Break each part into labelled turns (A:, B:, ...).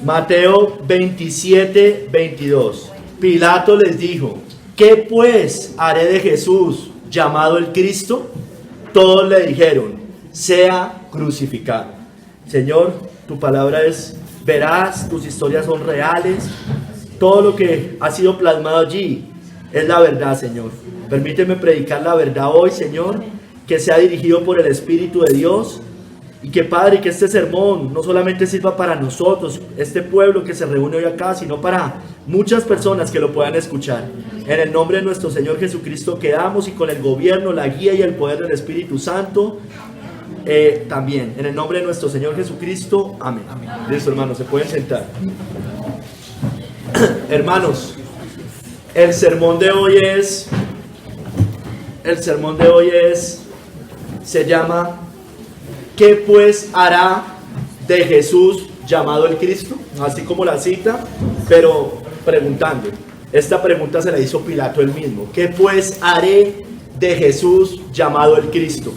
A: Mateo 27, 22. Pilato les dijo: ¿qué pues haré de Jesús, llamado el Cristo? Todos le dijeron: sea crucificado. Señor, tu palabra es veraz, tus historias son reales, todo lo que ha sido plasmado allí es la verdad, Señor. Permíteme predicar la verdad hoy, Señor, que sea dirigido por el Espíritu de Dios. Y que, Padre, que este sermón no solamente sirva para nosotros, este pueblo que se reúne hoy acá, sino para muchas personas que lo puedan escuchar. En el nombre de nuestro Señor Jesucristo quedamos, y con el gobierno, la guía y el poder del Espíritu Santo también. En el nombre de nuestro Señor Jesucristo, amén. Listo, hermanos, se pueden sentar. Hermanos, el sermón de hoy se llama: ¿qué pues hará de Jesús, llamado el Cristo? Así como la cita, pero preguntando. Esta pregunta se la hizo Pilato él mismo: ¿qué pues haré de Jesús, llamado el Cristo?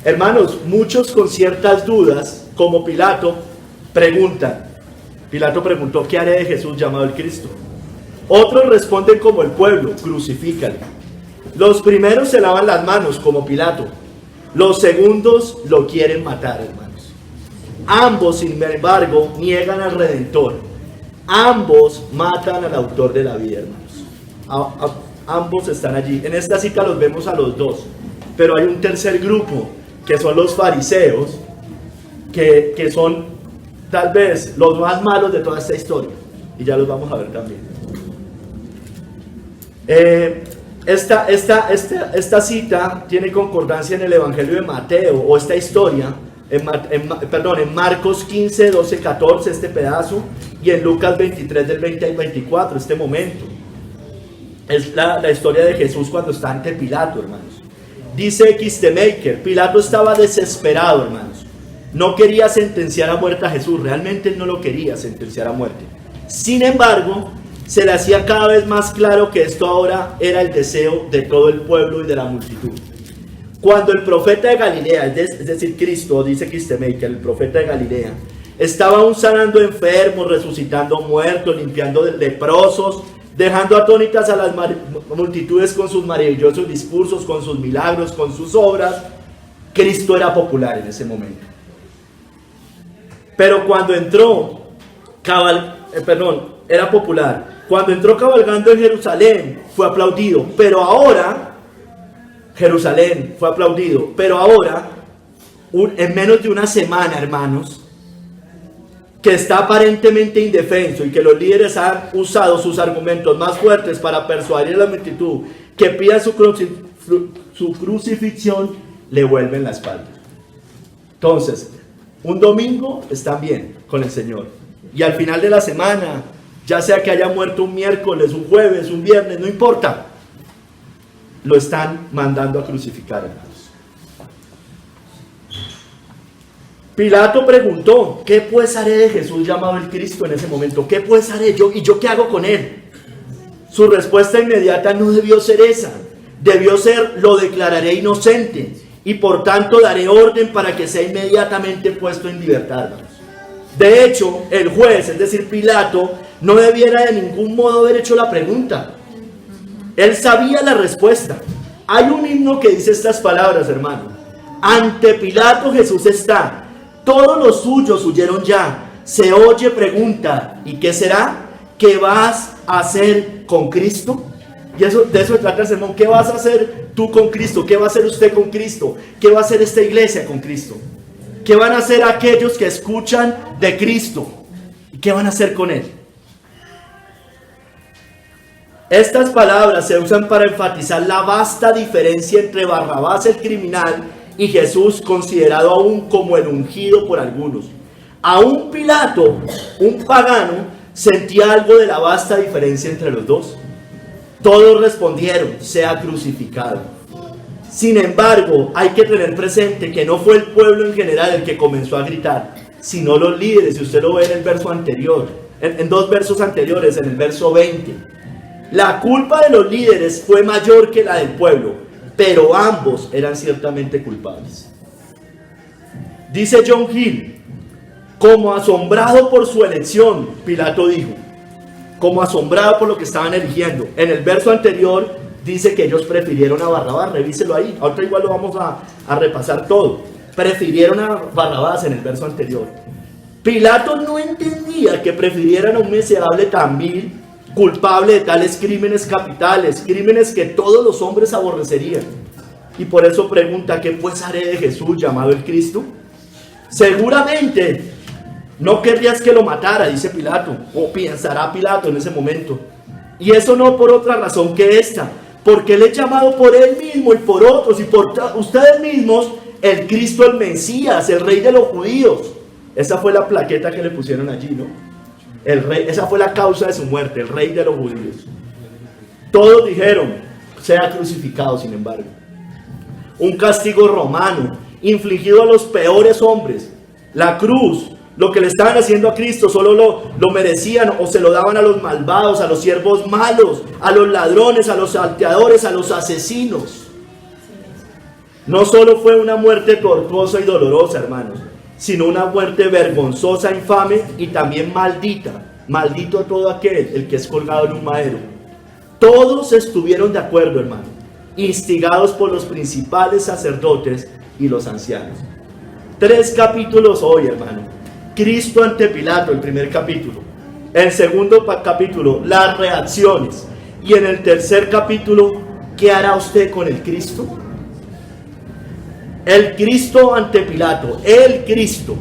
A: Hermanos, muchos con ciertas dudas, como Pilato, preguntan. Pilato preguntó: ¿qué haré de Jesús, llamado el Cristo? Otros responden como el pueblo: crucifícale. Los primeros se lavan las manos, como Pilato. Los segundos lo quieren matar, hermanos. Ambos, sin embargo, niegan al Redentor. Ambos matan al autor de la vida, hermanos. Ambos están allí. En esta cita los vemos a los dos. Pero hay un tercer grupo, que son los fariseos, que son tal vez los más malos de toda esta historia. Y ya los vamos a ver también. Esta cita tiene concordancia en el Evangelio de Mateo, o esta historia, en Marcos 15, 12, 14, este pedazo, y en Lucas 23, del 20 al 24, este momento. Es la historia de Jesús cuando está ante Pilato, hermanos. Dice X. Maker: Pilato estaba desesperado, hermanos. No quería sentenciar a muerte a Jesús, realmente él no lo quería sentenciar a muerte. Sin embargo, se le hacía cada vez más claro que esto ahora era el deseo de todo el pueblo y de la multitud. Cuando el profeta de Galilea, es decir, Cristo, dice Maker, el profeta de Galilea, estaba aún sanando enfermos, resucitando muertos, limpiando leprosos, dejando atónitas a las multitudes con sus maravillosos discursos, con sus milagros, con sus obras, Cristo era popular en ese momento. Pero cuando era popular. Cuando entró cabalgando en Jerusalén, fue aplaudido. Pero ahora, en menos de una semana, hermanos, que está aparentemente indefenso y que los líderes han usado sus argumentos más fuertes para persuadir a la multitud que pida su crucifixión, le vuelven la espalda. Entonces, un domingo están bien con el Señor, y al final de la semana, ya sea que haya muerto un miércoles, un jueves, un viernes, no importa, lo están mandando a crucificar, hermanos. Pilato preguntó: ¿qué pues haré de Jesús, llamado el Cristo, en ese momento? ¿Qué pues haré yo? ¿Y yo qué hago con él? Su respuesta inmediata no debió ser esa. Debió ser: lo declararé inocente, y por tanto daré orden para que sea inmediatamente puesto en libertad, hermanos. De hecho, el juez, es decir, Pilato, no debiera de ningún modo haber hecho la pregunta. Él sabía la respuesta. Hay un himno que dice estas palabras, hermano: ante Pilato Jesús está, todos los suyos huyeron ya. Se oye pregunta: ¿y qué será? ¿Qué vas a hacer con Cristo? Y de eso trata el sermón. ¿Qué vas a hacer tú con Cristo? ¿Qué va a hacer usted con Cristo? ¿Qué va a hacer esta iglesia con Cristo? ¿Qué van a hacer aquellos que escuchan de Cristo? ¿Y qué van a hacer con Él? Estas palabras se usan para enfatizar la vasta diferencia entre Barrabás, el criminal, y Jesús, considerado aún como el ungido por algunos. Aún Pilato, un pagano, sentía algo de la vasta diferencia entre los dos. Todos respondieron: sea crucificado. Sin embargo, hay que tener presente que no fue el pueblo en general el que comenzó a gritar, sino los líderes. Si usted lo ve en el verso anterior, en dos versos anteriores, en el verso 20. La culpa de los líderes fue mayor que la del pueblo, pero ambos eran ciertamente culpables. Dice John Hill: Como asombrado por su elección, Pilato dijo, como asombrado por lo que estaban eligiendo. En el verso anterior dice que ellos prefirieron a Barrabás, revíselo ahí, ahorita igual lo vamos a repasar todo. Prefirieron a Barrabás en el verso anterior. Pilato no entendía que prefirieran a un miserable tan vil, culpable de tales crímenes capitales, crímenes que todos los hombres aborrecerían. Y por eso pregunta, ¿qué pues haré de Jesús llamado el Cristo? Seguramente no querrías que lo matara, dice Pilato, o pensará Pilato en ese momento. Y eso no por otra razón que esta, porque él es llamado por él mismo y por otros y por ustedes mismos el Cristo, el Mesías, el Rey de los judíos. Esa fue la plaqueta que le pusieron allí, ¿no? El rey, esa fue la causa de su muerte, el Rey de los judíos. Todos dijeron, sea crucificado, sin embargo. Un castigo romano, infligido a los peores hombres. La cruz, lo que le estaban haciendo a Cristo, solo lo merecían o se lo daban a los malvados, a los siervos malos, a los ladrones, a los salteadores, a los asesinos. No solo fue una muerte tortuosa y dolorosa, hermanos, sino una muerte vergonzosa, infame y también maldita. Maldito todo aquel, el que es colgado en un madero. Todos estuvieron de acuerdo, hermano, instigados por los principales sacerdotes y los ancianos. 3 capítulos hoy, hermano. Cristo ante Pilato, el primer capítulo. El segundo capítulo, las reacciones. Y en el tercer capítulo, ¿qué hará usted con el Cristo? El Cristo ante Pilato, el Cristo.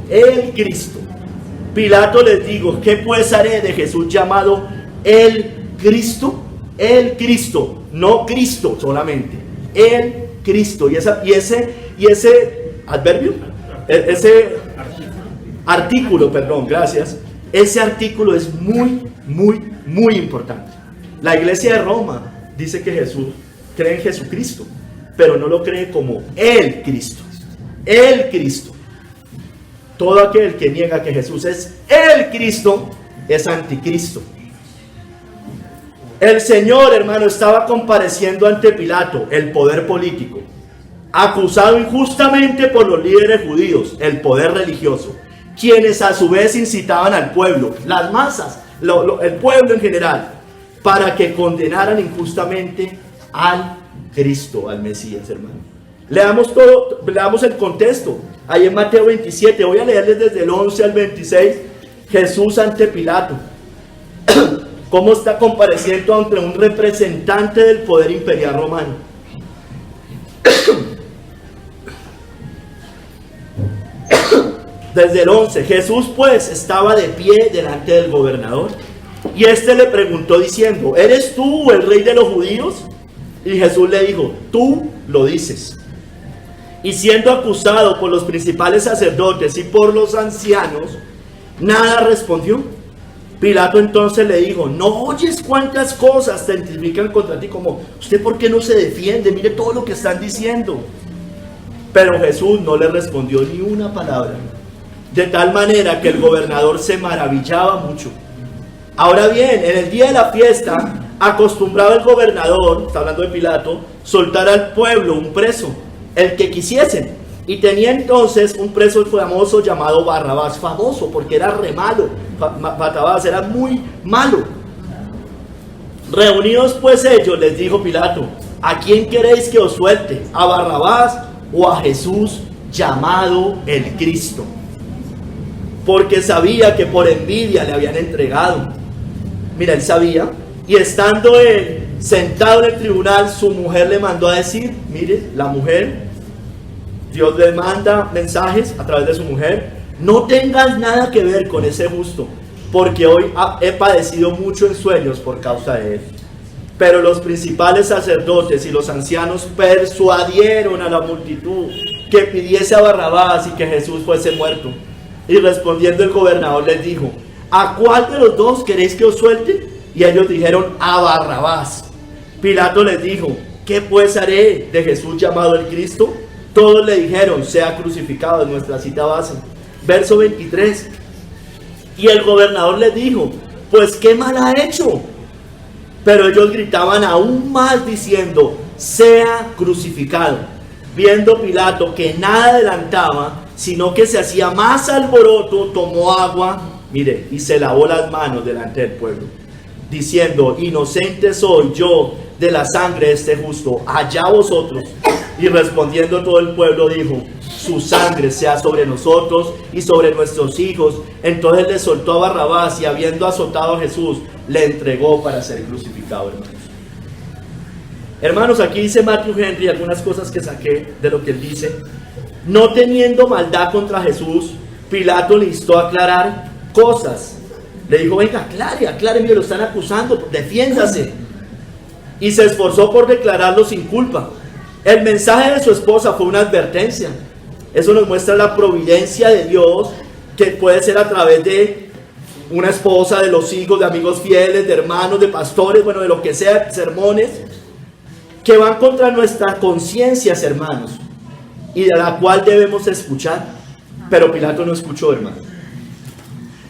A: Pilato les dijo, ¿qué pues haré de Jesús llamado el Cristo? El Cristo, no Cristo solamente, el Cristo. Y ese adverbio, ese artículo, perdón, gracias. Ese artículo es muy importante. La iglesia de Roma dice que Jesús cree en Jesucristo, pero no lo cree como el Cristo. El Cristo. Todo aquel que niega que Jesús es el Cristo es anticristo. El Señor, hermano, estaba compareciendo ante Pilato, el poder político, acusado injustamente por los líderes judíos, el poder religioso, quienes a su vez incitaban al pueblo, las masas, el pueblo en general, para que condenaran injustamente al Cristo, al Mesías, hermano. Leamos el contexto. Ahí en Mateo 27, voy a leerles desde el 11 al 26, Jesús ante Pilato. Cómo está compareciendo ante un representante del poder imperial romano. Desde el 11, Jesús pues estaba de pie delante del gobernador, y éste le preguntó diciendo, ¿eres tú el rey de los judíos? Y Jesús le dijo, tú lo dices. Y siendo acusado por los principales sacerdotes y por los ancianos, nada respondió. Pilato entonces le dijo, ¿no oyes cuántas cosas testifican contra ti? Como, ¿usted por qué no se defiende? Mire todo lo que están diciendo. Pero Jesús no le respondió ni una palabra, de tal manera que el gobernador se maravillaba mucho. Ahora bien, en el día de la fiesta, acostumbraba el gobernador, está hablando de Pilato, soltar al pueblo un preso, el que quisiesen. Y tenía entonces un preso famoso llamado Barrabás, famoso porque era re malo. Barrabás era muy malo. Reunidos pues ellos, les dijo Pilato, ¿a quién queréis que os suelte? ¿A Barrabás o a Jesús llamado el Cristo? Porque sabía que por envidia le habían entregado. Mira, él sabía. Y estando él sentado en el tribunal, su mujer le mandó a decir, mire, la mujer, Dios le manda mensajes a través de su mujer, no tengas nada que ver con ese justo, porque hoy he padecido mucho en sueños por causa de él. Pero los principales sacerdotes y los ancianos persuadieron a la multitud que pidiese a Barrabás y que Jesús fuese muerto. Y respondiendo el gobernador les dijo, ¿a cuál de los dos queréis que os suelte? Y ellos dijeron, a Barrabás. Pilato les dijo, ¿qué pues haré de Jesús llamado el Cristo? Todos le dijeron, sea crucificado, en nuestra cita base. Verso 23. Y el gobernador les dijo, pues qué mal ha hecho. Pero ellos gritaban aún más diciendo, sea crucificado. Viendo Pilato que nada adelantaba, sino que se hacía más alboroto, tomó agua, mire, y se lavó las manos delante del pueblo, diciendo: inocente soy yo de la sangre de este justo, allá vosotros. Y respondiendo todo el pueblo dijo: su sangre sea sobre nosotros y sobre nuestros hijos. Entonces le soltó a Barrabás, y habiendo azotado a Jesús, le entregó para ser crucificado, hermanos. Hermanos, aquí dice Matthew Henry algunas cosas que saqué de lo que él dice. No teniendo maldad contra Jesús, Pilato le instó a aclarar cosas. Le dijo: venga, aclare, mire, lo están acusando, defiéndase. Y se esforzó por declararlo sin culpa. El mensaje de su esposa fue una advertencia. Eso nos muestra la providencia de Dios, que puede ser a través de una esposa, de los hijos, de amigos fieles, de hermanos, de pastores, bueno, de lo que sea, sermones, que van contra nuestras conciencias, hermanos, y de la cual debemos escuchar. Pero Pilato no escuchó, hermano.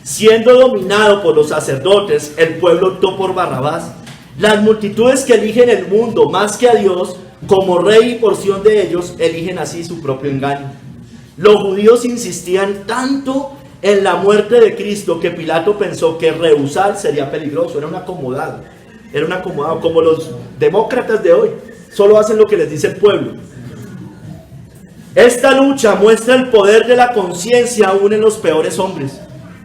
A: Siendo dominado por los sacerdotes, el pueblo optó por Barrabás. Las multitudes que eligen el mundo más que a Dios, como rey y porción de ellos, eligen así su propio engaño. Los judíos insistían tanto en la muerte de Cristo que Pilato pensó que rehusar sería peligroso. Era un acomodado, como los demócratas de hoy. Solo hacen lo que les dice el pueblo. Esta lucha muestra el poder de la conciencia aún en los peores hombres.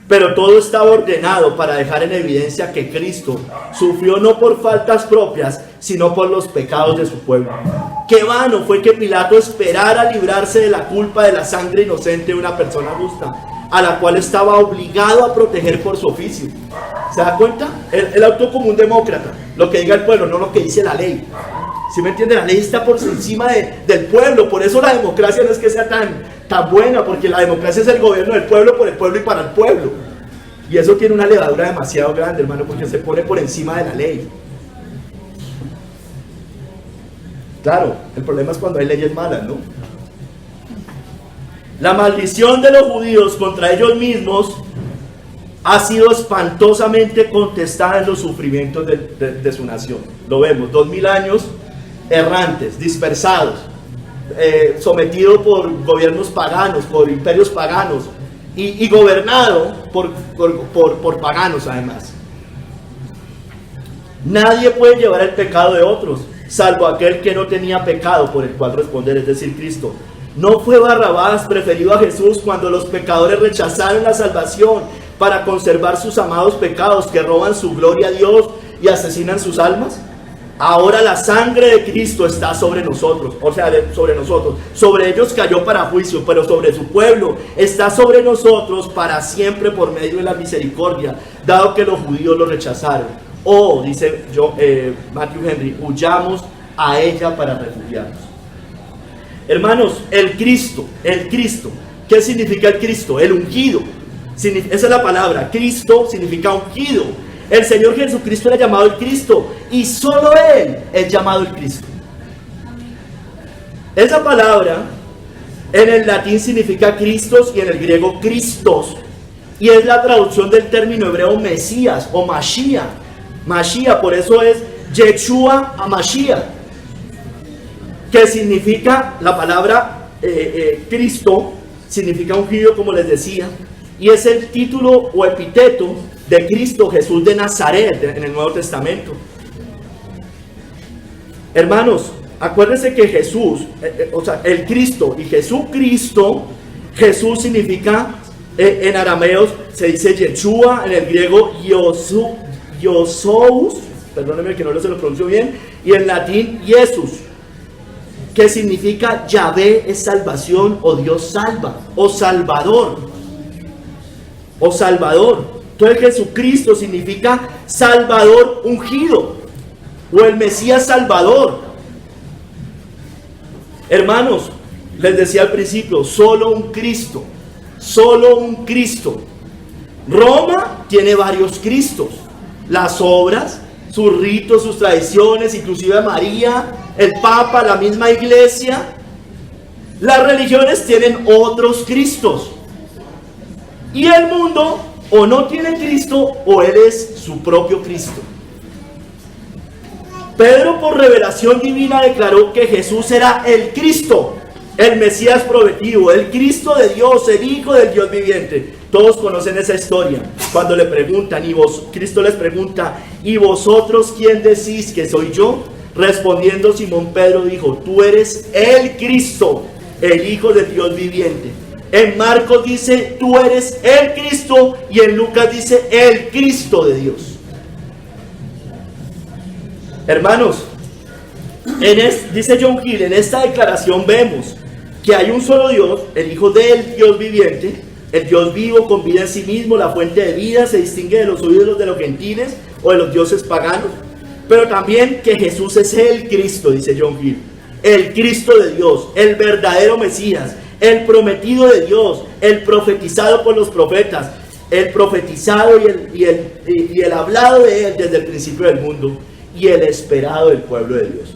A: Pero todo estaba ordenado para dejar en evidencia que Cristo sufrió no por faltas propias, sino por los pecados de su pueblo. Qué vano fue que Pilato esperara librarse de la culpa de la sangre inocente de una persona justa, a la cual estaba obligado a proteger por su oficio. ¿Se da cuenta? Él actuó como un demócrata, lo que diga el pueblo, no lo que dice la ley. ¿Sí me entiende? La ley está por encima del pueblo. Por eso la democracia no es que sea tan buena, porque la democracia es el gobierno del pueblo, por el pueblo y para el pueblo. Y eso tiene una levadura demasiado grande, hermano, porque se pone por encima de la ley. Claro, el problema es cuando hay leyes malas, ¿no? La maldición de los judíos contra ellos mismos ha sido espantosamente contestada en los sufrimientos de su nación. Lo vemos, 2000 años errantes, dispersados, sometidos por gobiernos paganos, por imperios paganos, y gobernado por paganos además. Nadie puede llevar el pecado de otros, salvo aquel que no tenía pecado por el cual responder, es decir, Cristo. ¿No fue Barrabás preferido a Jesús cuando los pecadores rechazaron la salvación para conservar sus amados pecados, que roban su gloria a Dios y asesinan sus almas? Ahora la sangre de Cristo está sobre nosotros, sobre ellos cayó para juicio, pero sobre su pueblo está sobre nosotros para siempre por medio de la misericordia, dado que los judíos lo rechazaron. Dice Matthew Henry, huyamos a ella para refugiarnos. Hermanos, el Cristo, ¿qué significa el Cristo? El ungido, esa es la palabra, Cristo significa ungido. El Señor Jesucristo era llamado el Cristo, y solo Él es llamado el Cristo. Esa palabra en el latín significa Christos y en el griego Christos, y es la traducción del término hebreo Mesías o Mashiach. Mashiach, por eso es Yeshua a Mashiach, que significa, la palabra Cristo significa ungido, como les decía, y es el título o epíteto de Cristo Jesús de Nazaret en el Nuevo Testamento. Hermanos, acuérdense que Jesús, el Cristo y Jesucristo, Jesús significa, en arameo se dice Yeshua, en el griego Yosous, perdónenme que no se lo pronuncio bien, y en latín Jesús, que significa Yahvé es salvación, o Dios salva, o Salvador. Entonces Jesucristo significa Salvador ungido, o el Mesías Salvador. Hermanos, les decía al principio, solo un Cristo. Roma tiene varios Cristos, las obras, sus ritos, sus tradiciones, inclusive María, el Papa, la misma iglesia. Las religiones tienen otros Cristos, y el mundo o no tiene Cristo o Él es su propio Cristo. Pedro, por revelación divina, declaró que Jesús era el Cristo, el Mesías prometido, el Cristo de Dios, el Hijo del Dios viviente. Todos conocen esa historia. Cuando le preguntan, Cristo les pregunta, ¿y vosotros quién decís que soy yo? Respondiendo Simón Pedro dijo, tú eres el Cristo, el Hijo del Dios viviente. En Marcos dice, tú eres el Cristo, y en Lucas dice, el Cristo de Dios. Hermanos, dice John Gill, en esta declaración vemos que hay un solo Dios, el Hijo del Dios viviente, el Dios vivo con vida en sí mismo, la fuente de vida, se distingue de los ídolos de los gentiles o de los dioses paganos, pero también que Jesús es el Cristo, dice John Gill, el Cristo de Dios, el verdadero Mesías, el prometido de Dios, el profetizado por los profetas, el profetizado y el hablado de él desde el principio del mundo, y el esperado del pueblo de Dios.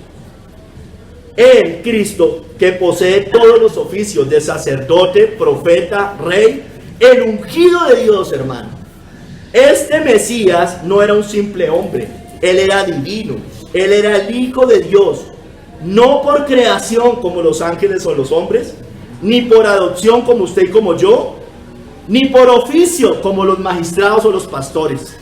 A: El Cristo que posee todos los oficios de sacerdote, profeta, rey, el ungido de Dios, hermano. Este Mesías no era un simple hombre, él era divino, él era el Hijo de Dios, no por creación como los ángeles o los hombres, ni por adopción como usted y como yo, ni por oficio como los magistrados o los pastores,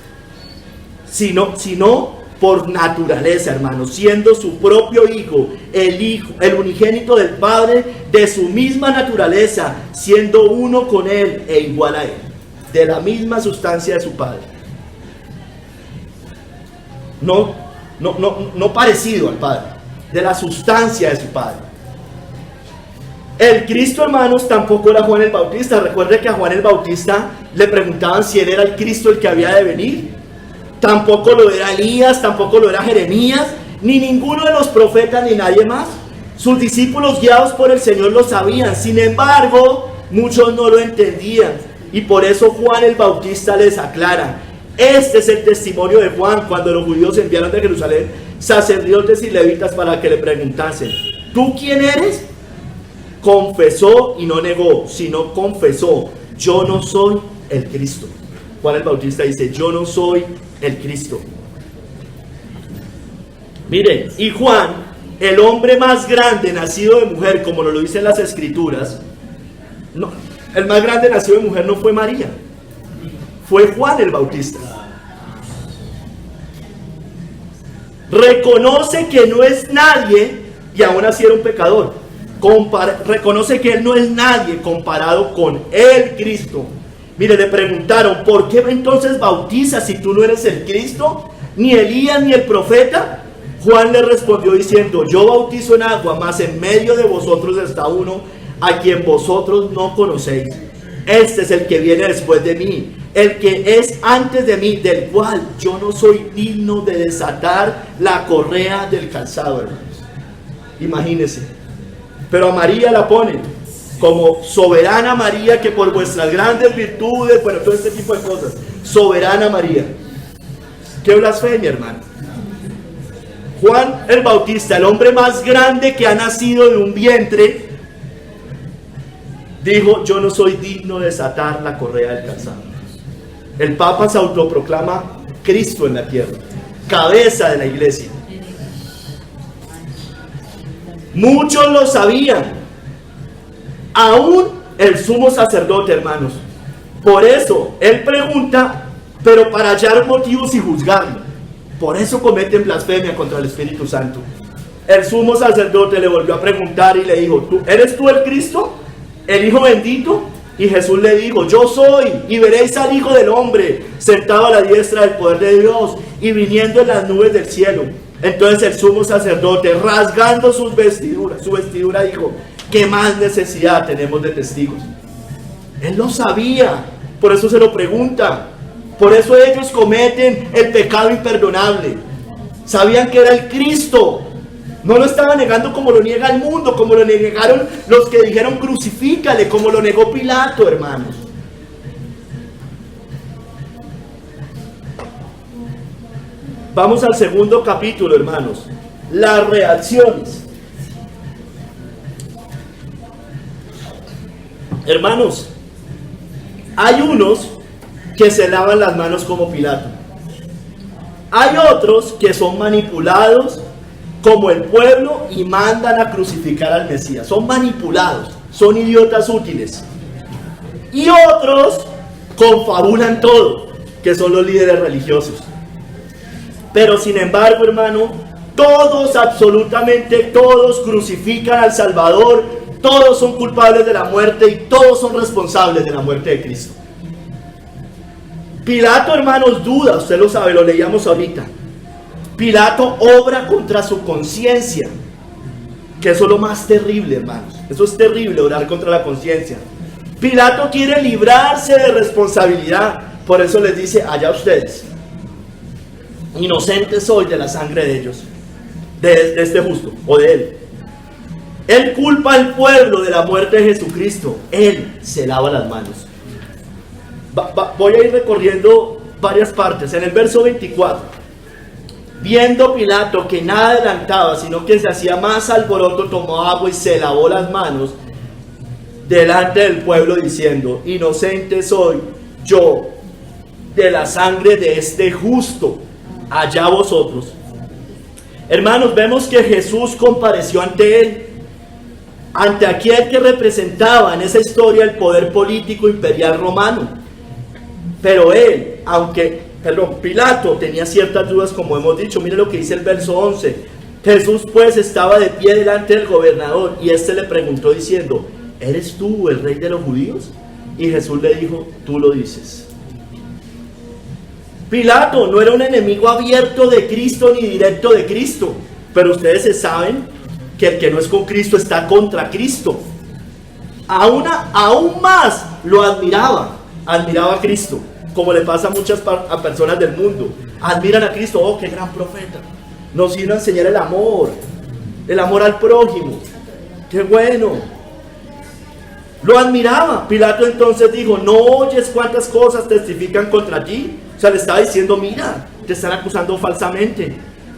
A: sino por naturaleza, hermanos, siendo su propio Hijo, el unigénito del Padre, de su misma naturaleza, siendo uno con Él e igual a Él, de la misma sustancia de su Padre. No parecido al Padre, de la sustancia de su Padre. El Cristo, hermanos, tampoco era Juan el Bautista. Recuerde que a Juan el Bautista le preguntaban si él era el Cristo el que había de venir. Tampoco lo era Elías, tampoco lo era Jeremías, ni ninguno de los profetas, ni nadie más. Sus discípulos guiados por el Señor lo sabían, sin embargo, muchos no lo entendían. Y por eso Juan el Bautista les aclara. Este es el testimonio de Juan cuando los judíos enviaron de Jerusalén sacerdotes y levitas para que le preguntasen, ¿tú quién eres? Confesó y no negó, sino confesó, yo no soy el Cristo. Juan el Bautista dice, yo no soy el Cristo. Miren, y Juan, el hombre más grande nacido de mujer, como lo dicen las escrituras, no, el más grande nacido de mujer no fue María, fue Juan el Bautista. Reconoce que no es nadie y aún así era un pecador. Reconoce que él no es nadie comparado con el Cristo. Mire, le preguntaron, ¿por qué entonces bautizas si tú no eres el Cristo? Ni Elías ni el profeta. Juan le respondió diciendo, yo bautizo en agua, mas en medio de vosotros está uno a quien vosotros no conocéis. Este es el que viene después de mí, el que es antes de mí, del cual yo no soy digno de desatar la correa del calzado, hermanos. Imagínense. Pero a María la ponen como soberana María, que por vuestras grandes virtudes, bueno, todo este tipo de cosas, soberana María. Qué blasfemia, hermano. Juan el Bautista, el hombre más grande que ha nacido de un vientre, dijo, yo no soy digno de desatar la correa del calzado. El Papa se autoproclama Cristo en la tierra, cabeza de la iglesia. Muchos lo sabían, aún el sumo sacerdote, hermanos. Por eso él pregunta, pero para hallar motivos y juzgarlo. Por eso cometen blasfemia contra el Espíritu Santo. El sumo sacerdote le volvió a preguntar y le dijo, ¿eres tú el Cristo, el Hijo bendito? Y Jesús le dijo, yo soy, y veréis al Hijo del Hombre sentado a la diestra del poder de Dios y viniendo en las nubes del cielo. Entonces el sumo sacerdote, rasgando su vestidura dijo, ¿qué más necesidad tenemos de testigos? Él lo sabía, por eso se lo pregunta. Por eso ellos cometen el pecado imperdonable. Sabían que era el Cristo. No lo estaban negando como lo niega el mundo, como lo negaron los que dijeron crucifícale, como lo negó Pilato, hermanos. Vamos al segundo capítulo, hermanos. Las reacciones. Hermanos, hay unos que se lavan las manos como Pilato. Hay otros que son manipulados, como el pueblo y mandan a crucificar al Mesías. Son manipulados, son idiotas útiles. Y otros confabulan todo, que son los líderes religiosos. Pero sin embargo, hermano, todos, absolutamente todos, crucifican al Salvador, todos son culpables de la muerte y todos son responsables de la muerte de Cristo. Pilato, hermanos, duda, usted lo sabe, lo leíamos ahorita. Pilato obra contra su conciencia, que eso es lo más terrible, hermanos. Eso es terrible, obrar contra la conciencia. Pilato quiere librarse de responsabilidad, por eso les dice, allá ustedes, inocentes soy de la sangre de ellos, de este justo, o de él. Él culpa al pueblo de la muerte de Jesucristo, él se lava las manos. Voy a ir recorriendo varias partes. En el verso 24, viendo Pilato que nada adelantaba, sino que se hacía más alboroto, tomó agua y se lavó las manos delante del pueblo, diciendo, inocente soy yo de la sangre de este justo, allá vosotros. Hermanos, vemos que Jesús compareció ante él, ante aquel que representaba en esa historia el poder político imperial romano. Pero él, Pilato tenía ciertas dudas, como hemos dicho. Mire lo que dice el verso 11. Jesús pues estaba de pie delante del gobernador y éste le preguntó diciendo, ¿eres tú el rey de los judíos? Y Jesús le dijo, tú lo dices. Pilato no era un enemigo abierto de Cristo ni directo de Cristo, pero ustedes saben que el que no es con Cristo está contra Cristo. Aún más lo admiraba a Cristo, como le pasa a muchas personas del mundo. Admiran a Cristo, oh, qué gran profeta, nos vino a enseñar el amor al prójimo, qué bueno. Lo admiraba. Pilato entonces dijo, ¿no oyes cuántas cosas testifican contra ti? O sea, le estaba diciendo, mira, te están acusando falsamente.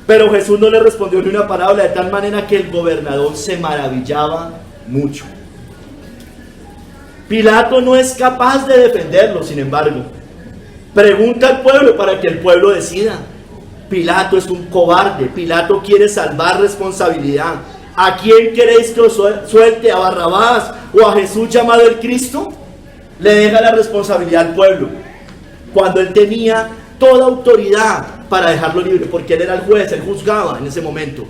A: Pero Jesús no le respondió ni una palabra, de tal manera que el gobernador se maravillaba mucho. Pilato no es capaz de defenderlo, sin embargo. Pregunta al pueblo para que el pueblo decida. Pilato es un cobarde. Pilato quiere salvar responsabilidad. ¿A quién queréis que os suelte? ¿A Barrabás o a Jesús llamado el Cristo? Le deja la responsabilidad al pueblo, cuando él tenía toda autoridad para dejarlo libre, porque él era el juez, él juzgaba en ese momento.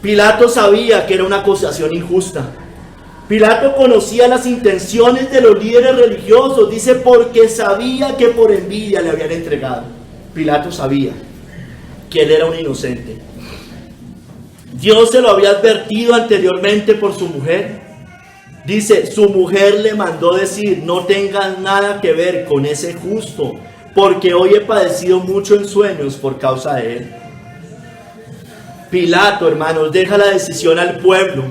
A: Pilato sabía que era una acusación injusta. Pilato conocía las intenciones de los líderes religiosos, dice, porque sabía que por envidia le habían entregado. Pilato sabía que él era un inocente. Dios se lo había advertido anteriormente por su mujer. Dice, su mujer le mandó decir, no tengas nada que ver con ese justo, porque hoy he padecido mucho en sueños por causa de él. Pilato, hermanos, deja la decisión al pueblo.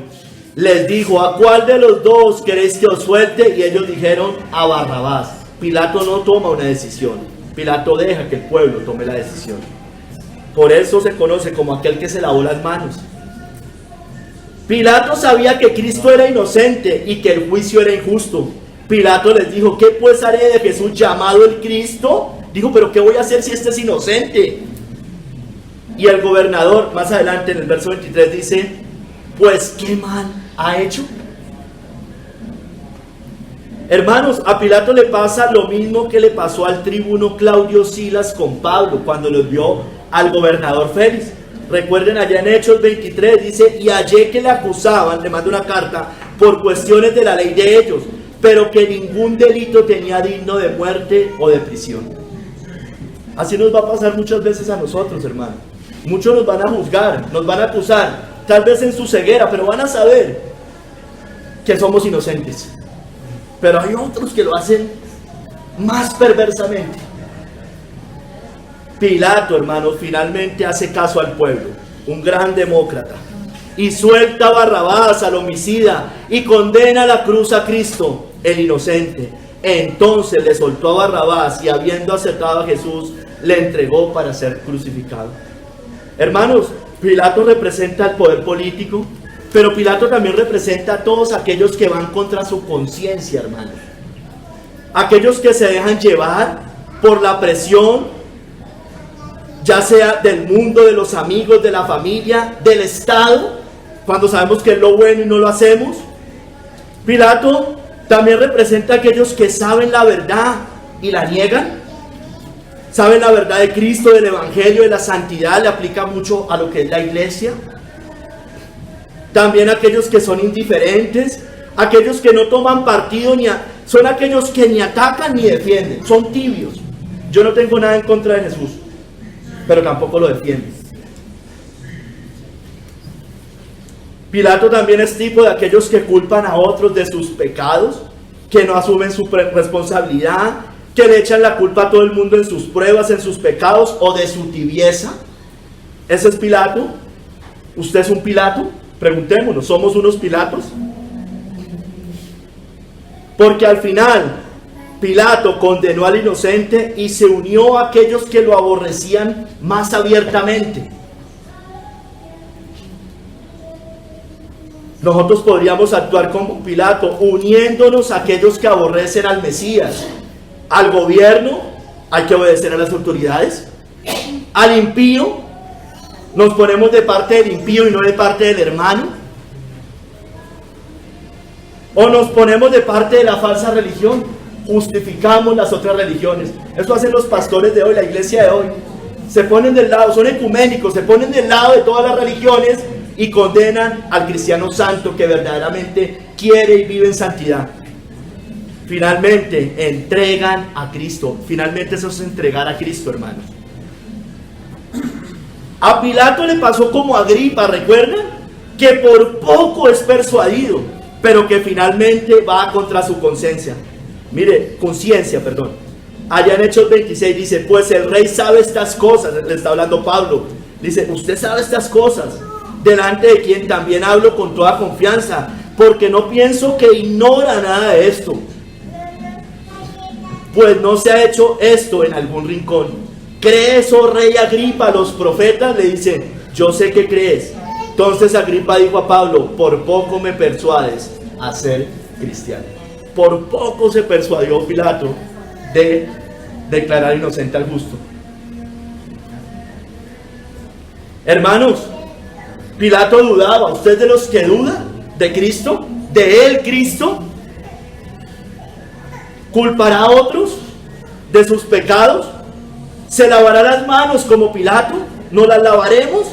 A: Les dijo, ¿a cuál de los dos queréis que os suelte? Y ellos dijeron, a Barrabás. Pilato no toma una decisión. Pilato deja que el pueblo tome la decisión. Por eso se conoce como aquel que se lavó las manos. Pilato sabía que Cristo era inocente y que el juicio era injusto. Pilato les dijo, ¿qué pues haré de Jesús llamado el Cristo? Dijo, ¿pero qué voy a hacer si este es inocente? Y el gobernador, más adelante en el verso 23 dice, pues ¿qué mal ha hecho? Hermanos, a Pilato le pasa lo mismo que le pasó al tribuno Claudio Silas con Pablo cuando los vio al gobernador Félix. Recuerden allá en Hechos 23, dice, y hallé que le acusaban, le mando una carta, por cuestiones de la ley de ellos, pero que ningún delito tenía digno de muerte o de prisión. Así nos va a pasar muchas veces a nosotros, hermano. Muchos nos van a juzgar, nos van a acusar, tal vez en su ceguera, pero van a saber que somos inocentes. Pero hay otros que lo hacen más perversamente. Pilato, hermanos, finalmente hace caso al pueblo, un gran demócrata, y suelta a Barrabás, al homicida, y condena a la cruz a Cristo, el inocente. Entonces le soltó a Barrabás y, habiendo aceptado a Jesús, le entregó para ser crucificado. Hermanos, Pilato representa el poder político, pero Pilato también representa a todos aquellos que van contra su conciencia, hermanos. Aquellos que se dejan llevar por la presión, ya sea del mundo, de los amigos, de la familia, del Estado, cuando sabemos que es lo bueno y no lo hacemos. Pilato también representa a aquellos que saben la verdad y la niegan. Saben la verdad de Cristo, del Evangelio, de la santidad, le aplica mucho a lo que es la iglesia. También aquellos que son indiferentes, aquellos que no toman partido, son aquellos que ni atacan ni defienden, son tibios. Yo no tengo nada en contra de Jesús, pero tampoco lo defiendo. Pilato también es tipo de aquellos que culpan a otros de sus pecados, que no asumen su responsabilidad, que le echan la culpa a todo el mundo en sus pruebas, en sus pecados o de su tibieza. Ese es Pilato. ¿Usted es un Pilato? Preguntémonos, ¿somos unos Pilatos? Porque al final Pilato condenó al inocente y se unió a aquellos que lo aborrecían más abiertamente. Nosotros podríamos actuar como Pilato, uniéndonos a aquellos que aborrecen al Mesías. Al gobierno, hay que obedecer a las autoridades. Al impío, nos ponemos de parte del impío y no de parte del hermano. O nos ponemos de parte de la falsa religión, justificamos las otras religiones. Eso hacen los pastores de hoy, la iglesia de hoy. Se ponen del lado, son ecuménicos, se ponen del lado de todas las religiones y condenan al cristiano santo que verdaderamente quiere y vive en santidad. Finalmente entregan a Cristo. Finalmente eso es entregar a Cristo, hermanos. A Pilato le pasó como a Agripa, ¿recuerdan? Que por poco es persuadido, pero que finalmente va contra su conciencia. Allá en Hechos 26 dice, pues el rey sabe estas cosas. Le está hablando Pablo. Dice, usted sabe estas cosas, delante de quien también hablo con toda confianza, porque no pienso que ignora nada de esto, pues no se ha hecho esto en algún rincón. ¿Crees, oh rey Agripa? Los profetas le dicen, yo sé que crees. Entonces Agripa dijo a Pablo, por poco me persuades a ser cristiano. Por poco se persuadió Pilato de declarar inocente al justo. Hermanos, Pilato dudaba. ¿Usted de los que duda de Cristo? ¿De él Cristo? ¿Culpará a otros de sus pecados? ¿Se lavará las manos como Pilato? ¿No las lavaremos?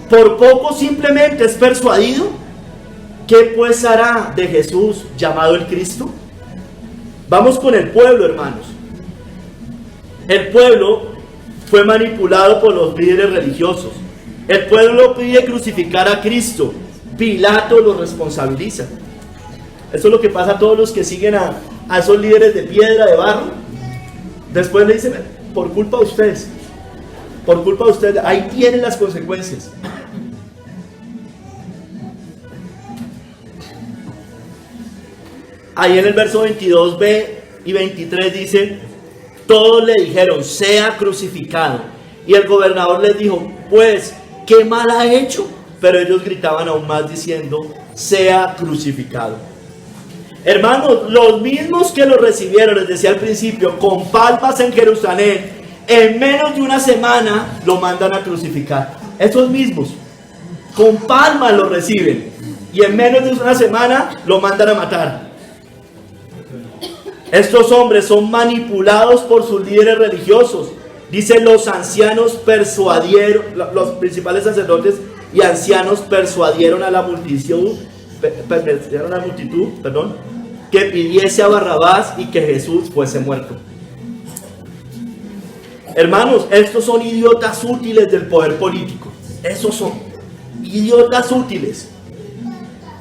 A: ¿Por poco simplemente es persuadido? ¿Qué pues hará de Jesús llamado el Cristo? Vamos con el pueblo, hermanos. El pueblo fue manipulado por los líderes religiosos. El pueblo pide crucificar a Cristo. Pilato lo responsabiliza. Eso es lo que pasa a todos los que siguen a esos líderes de piedra, de barro. Después le dicen, por culpa de ustedes, ahí tienen las consecuencias. Ahí en el verso 22b y 23 dice, todos le dijeron, sea crucificado. Y el gobernador les dijo, pues, ¿qué mal ha hecho? Pero ellos gritaban aún más diciendo, sea crucificado. Hermanos, los mismos que lo recibieron, les decía al principio, con palmas en Jerusalén, en menos de una semana lo mandan a crucificar. Esos mismos, con palmas lo reciben y en menos de una semana lo mandan a matar. Estos hombres son manipulados por sus líderes religiosos. Dicen los ancianos persuadieron, los principales sacerdotes y ancianos persuadieron a la multitud, que pidiese a Barrabás y que Jesús fuese muerto. Hermanos, estos son idiotas útiles del poder político. Esos son idiotas útiles.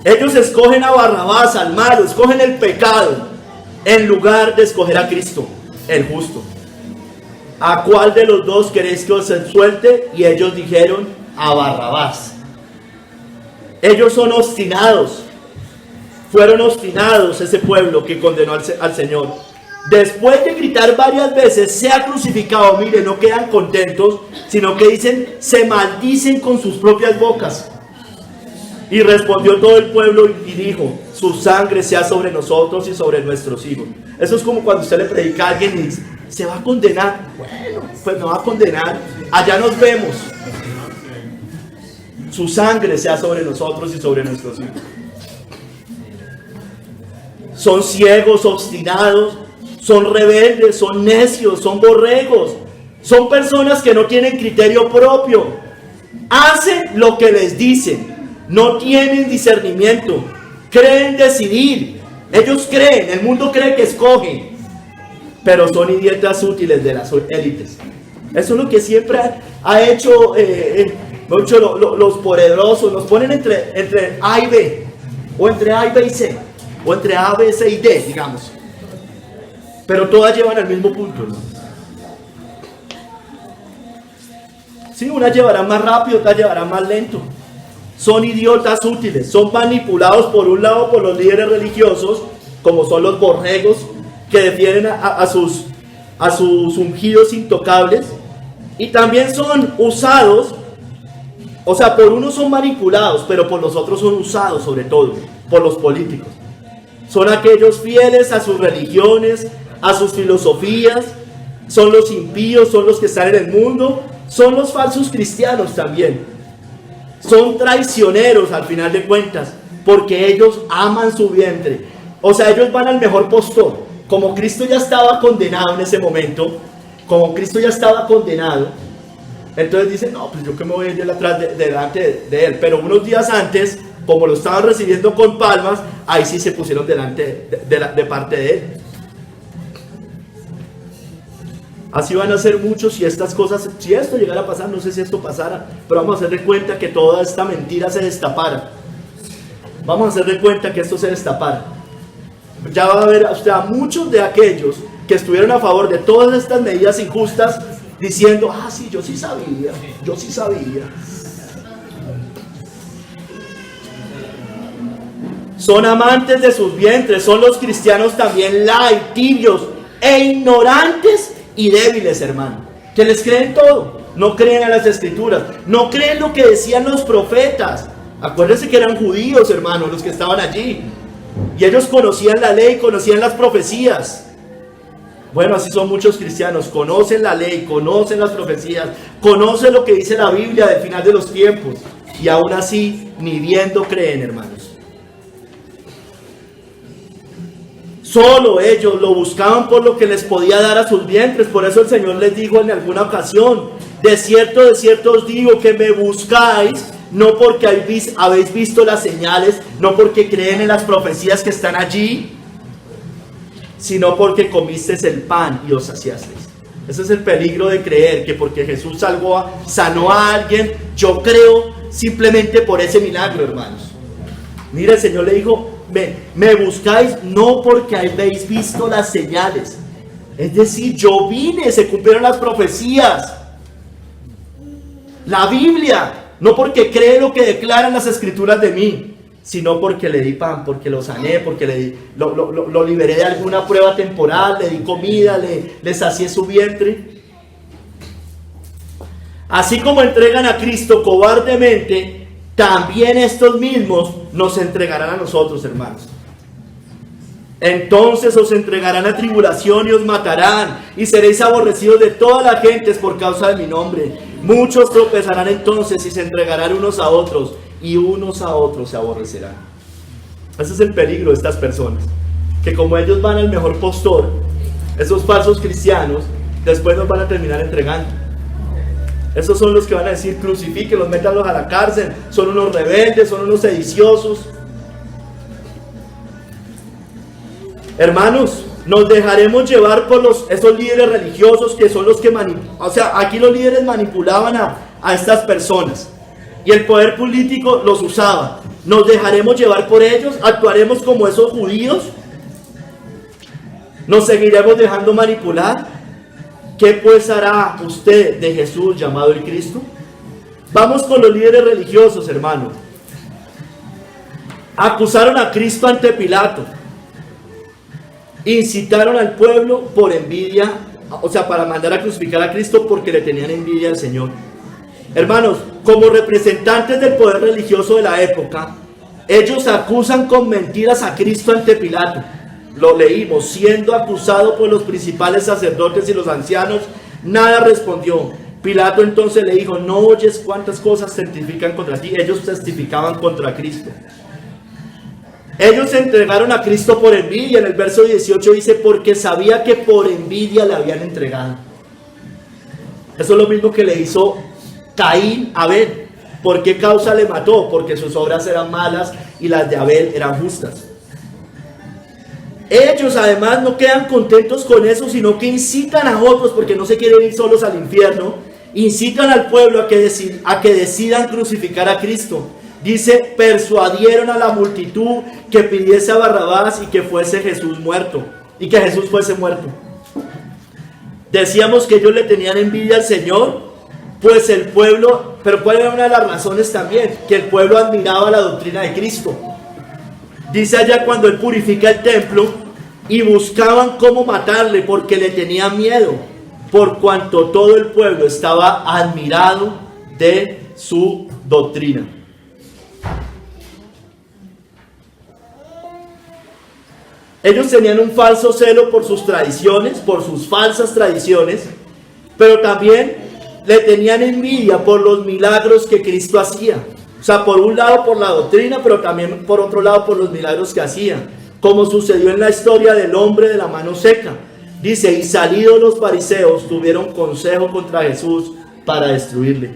A: Ellos escogen a Barrabás, al malo, escogen el pecado, en lugar de escoger a Cristo, el justo. ¿A cuál de los dos queréis que os suelte? Y ellos dijeron, a Barrabás. Ellos son obstinados. Fueron obstinados ese pueblo que condenó al Señor. Después de gritar varias veces, sea crucificado, mire, no quedan contentos, sino que dicen, se maldicen con sus propias bocas. Y respondió todo el pueblo y dijo, su sangre sea sobre nosotros y sobre nuestros hijos. Eso es como cuando usted le predica a alguien ¿Se va a condenar? Bueno, pues no va a condenar. Allá nos vemos. Su sangre sea sobre nosotros y sobre nuestros hijos. Son ciegos, obstinados, son rebeldes, son necios, son borregos. Son personas que no tienen criterio propio. Hacen lo que les dicen. No tienen discernimiento. Creen decidir. Ellos creen, el mundo cree que escogen. Pero son idiotas útiles de las élites. Eso es lo que siempre ha hecho los poderosos. Nos ponen entre A y B. O entre A y B y C. O entre A, B, C y D, digamos. Pero todas llevan al mismo punto, ¿no? Sí, unas llevarán más rápido, otras llevarán más lento. Son idiotas útiles, son manipulados por un lado por los líderes religiosos, como son los borregos, que defienden a sus ungidos intocables, y también son usados, o sea, por unos son manipulados, pero por los otros son usados, sobre todo, por los políticos. Son aquellos fieles a sus religiones, a sus filosofías, son los impíos, son los que están en el mundo, son los falsos cristianos también. Son traicioneros al final de cuentas, porque ellos aman su vientre. O sea, ellos van al mejor postor. Como Cristo ya estaba condenado en ese momento, entonces dicen, no, pues yo que me voy a ir delante de él. Pero unos días antes, como lo estaban recibiendo con palmas, ahí sí se pusieron delante de parte de él. Así van a ser muchos si estas cosas, si esto llegara a pasar, no sé si esto pasara, pero vamos a hacer de cuenta que toda esta mentira se destapara. Vamos a hacer de cuenta que esto se destapara. Ya va a haber, o sea, muchos de aquellos que estuvieron a favor de todas estas medidas injustas, diciendo, sí, yo sí sabía. Son amantes de sus vientres, son los cristianos también light, tibios e ignorantes y débiles, hermano, que les creen todo, no creen a las escrituras, no creen lo que decían los profetas. Acuérdense que eran judíos, hermano, los que estaban allí, y ellos conocían la ley, conocían las profecías. Bueno, así son muchos cristianos, conocen la ley, conocen las profecías, conocen lo que dice la Biblia del final de los tiempos, y aún así ni viendo creen, hermanos. Solo ellos lo buscaban por lo que les podía dar a sus vientres. Por eso el Señor les dijo en alguna ocasión, de cierto os digo que me buscáis, no porque habéis visto las señales, no porque creen en las profecías que están allí, sino porque comisteis el pan y os saciasteis. Ese es el peligro de creer que porque Jesús sanó a alguien, yo creo simplemente por ese milagro, hermanos. Mira, el Señor le dijo, me buscáis no porque habéis visto las señales. Es decir, yo vine, se cumplieron las profecías. La Biblia, no porque cree lo que declaran las escrituras de mí, sino porque le di pan, porque lo sané, porque lo liberé de alguna prueba temporal, le di comida, le sacié su vientre. Así como entregan a Cristo cobardemente, también estos mismos nos entregarán a nosotros, hermanos. Entonces os entregarán a tribulación y os matarán, y seréis aborrecidos de todas las gentes por causa de mi nombre. Muchos tropezarán entonces y se entregarán unos a otros, y unos a otros se aborrecerán. Ese es el peligro de estas personas, que como ellos van al mejor postor, esos falsos cristianos después nos van a terminar entregando. Esos son los que van a decir crucifíquenlos, métanlos a la cárcel, son unos rebeldes, son unos sediciosos. Hermanos, nos dejaremos llevar por esos líderes religiosos que son los que o sea, aquí los líderes manipulaban a estas personas y el poder político los usaba. Nos dejaremos llevar por ellos, actuaremos como esos judíos, nos seguiremos dejando manipular. ¿Qué pues hará usted de Jesús llamado el Cristo? Vamos con los líderes religiosos, hermano. Acusaron a Cristo ante Pilato. Incitaron al pueblo por envidia, o sea, para mandar a crucificar a Cristo porque le tenían envidia al Señor. Hermanos, como representantes del poder religioso de la época, ellos acusan con mentiras a Cristo ante Pilato. lo leímos, siendo acusado por los principales sacerdotes y los ancianos, nada respondió. Pilato entonces le dijo, ¿no oyes cuántas cosas testifican contra ti? Ellos testificaban contra Cristo. Ellos se entregaron a Cristo por envidia. En el verso 18 dice, porque sabía que por envidia le habían entregado. Eso es lo mismo que le hizo Caín a Abel. ¿Por qué causa le mató? Porque sus obras eran malas y las de Abel eran justas. Ellos además no quedan contentos con eso, sino que incitan a otros, porque no se quieren ir solos al infierno, incitan al pueblo a que decidan crucificar a Cristo. Dice, persuadieron a la multitud que pidiese a Barrabás y que fuese Jesús muerto, y que Jesús fuese muerto. Decíamos que ellos le tenían envidia al Señor, pues el pueblo, pero ¿cuál era una de las razones también? Que el pueblo admiraba la doctrina de Cristo. Dice allá cuando él purifica el templo, y buscaban cómo matarle porque le tenían miedo, por cuanto todo el pueblo estaba admirado de su doctrina. Ellos tenían un falso celo por sus tradiciones, por sus falsas tradiciones, pero también le tenían envidia por los milagros que Cristo hacía. O sea, por un lado por la doctrina, pero también por otro lado por los milagros que hacía, como sucedió en la historia del hombre de la mano seca. Dice, y salidos los fariseos tuvieron consejo contra Jesús para destruirle.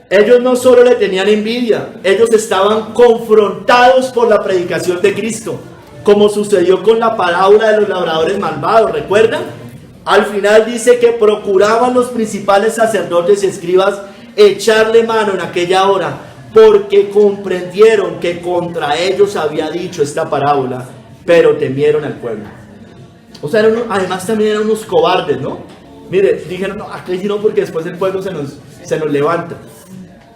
A: Ellos no solo le tenían envidia, ellos estaban confrontados por la predicación de Cristo, como sucedió con la parábola de los labradores malvados, ¿recuerdan? Al final dice que procuraban los principales sacerdotes y escribas echarle mano en aquella hora, porque comprendieron que contra ellos había dicho esta parábola, pero temieron al pueblo. O sea, además también eran unos cobardes, ¿no? Mire, dijeron, no, aquí no, porque después el pueblo se nos levanta.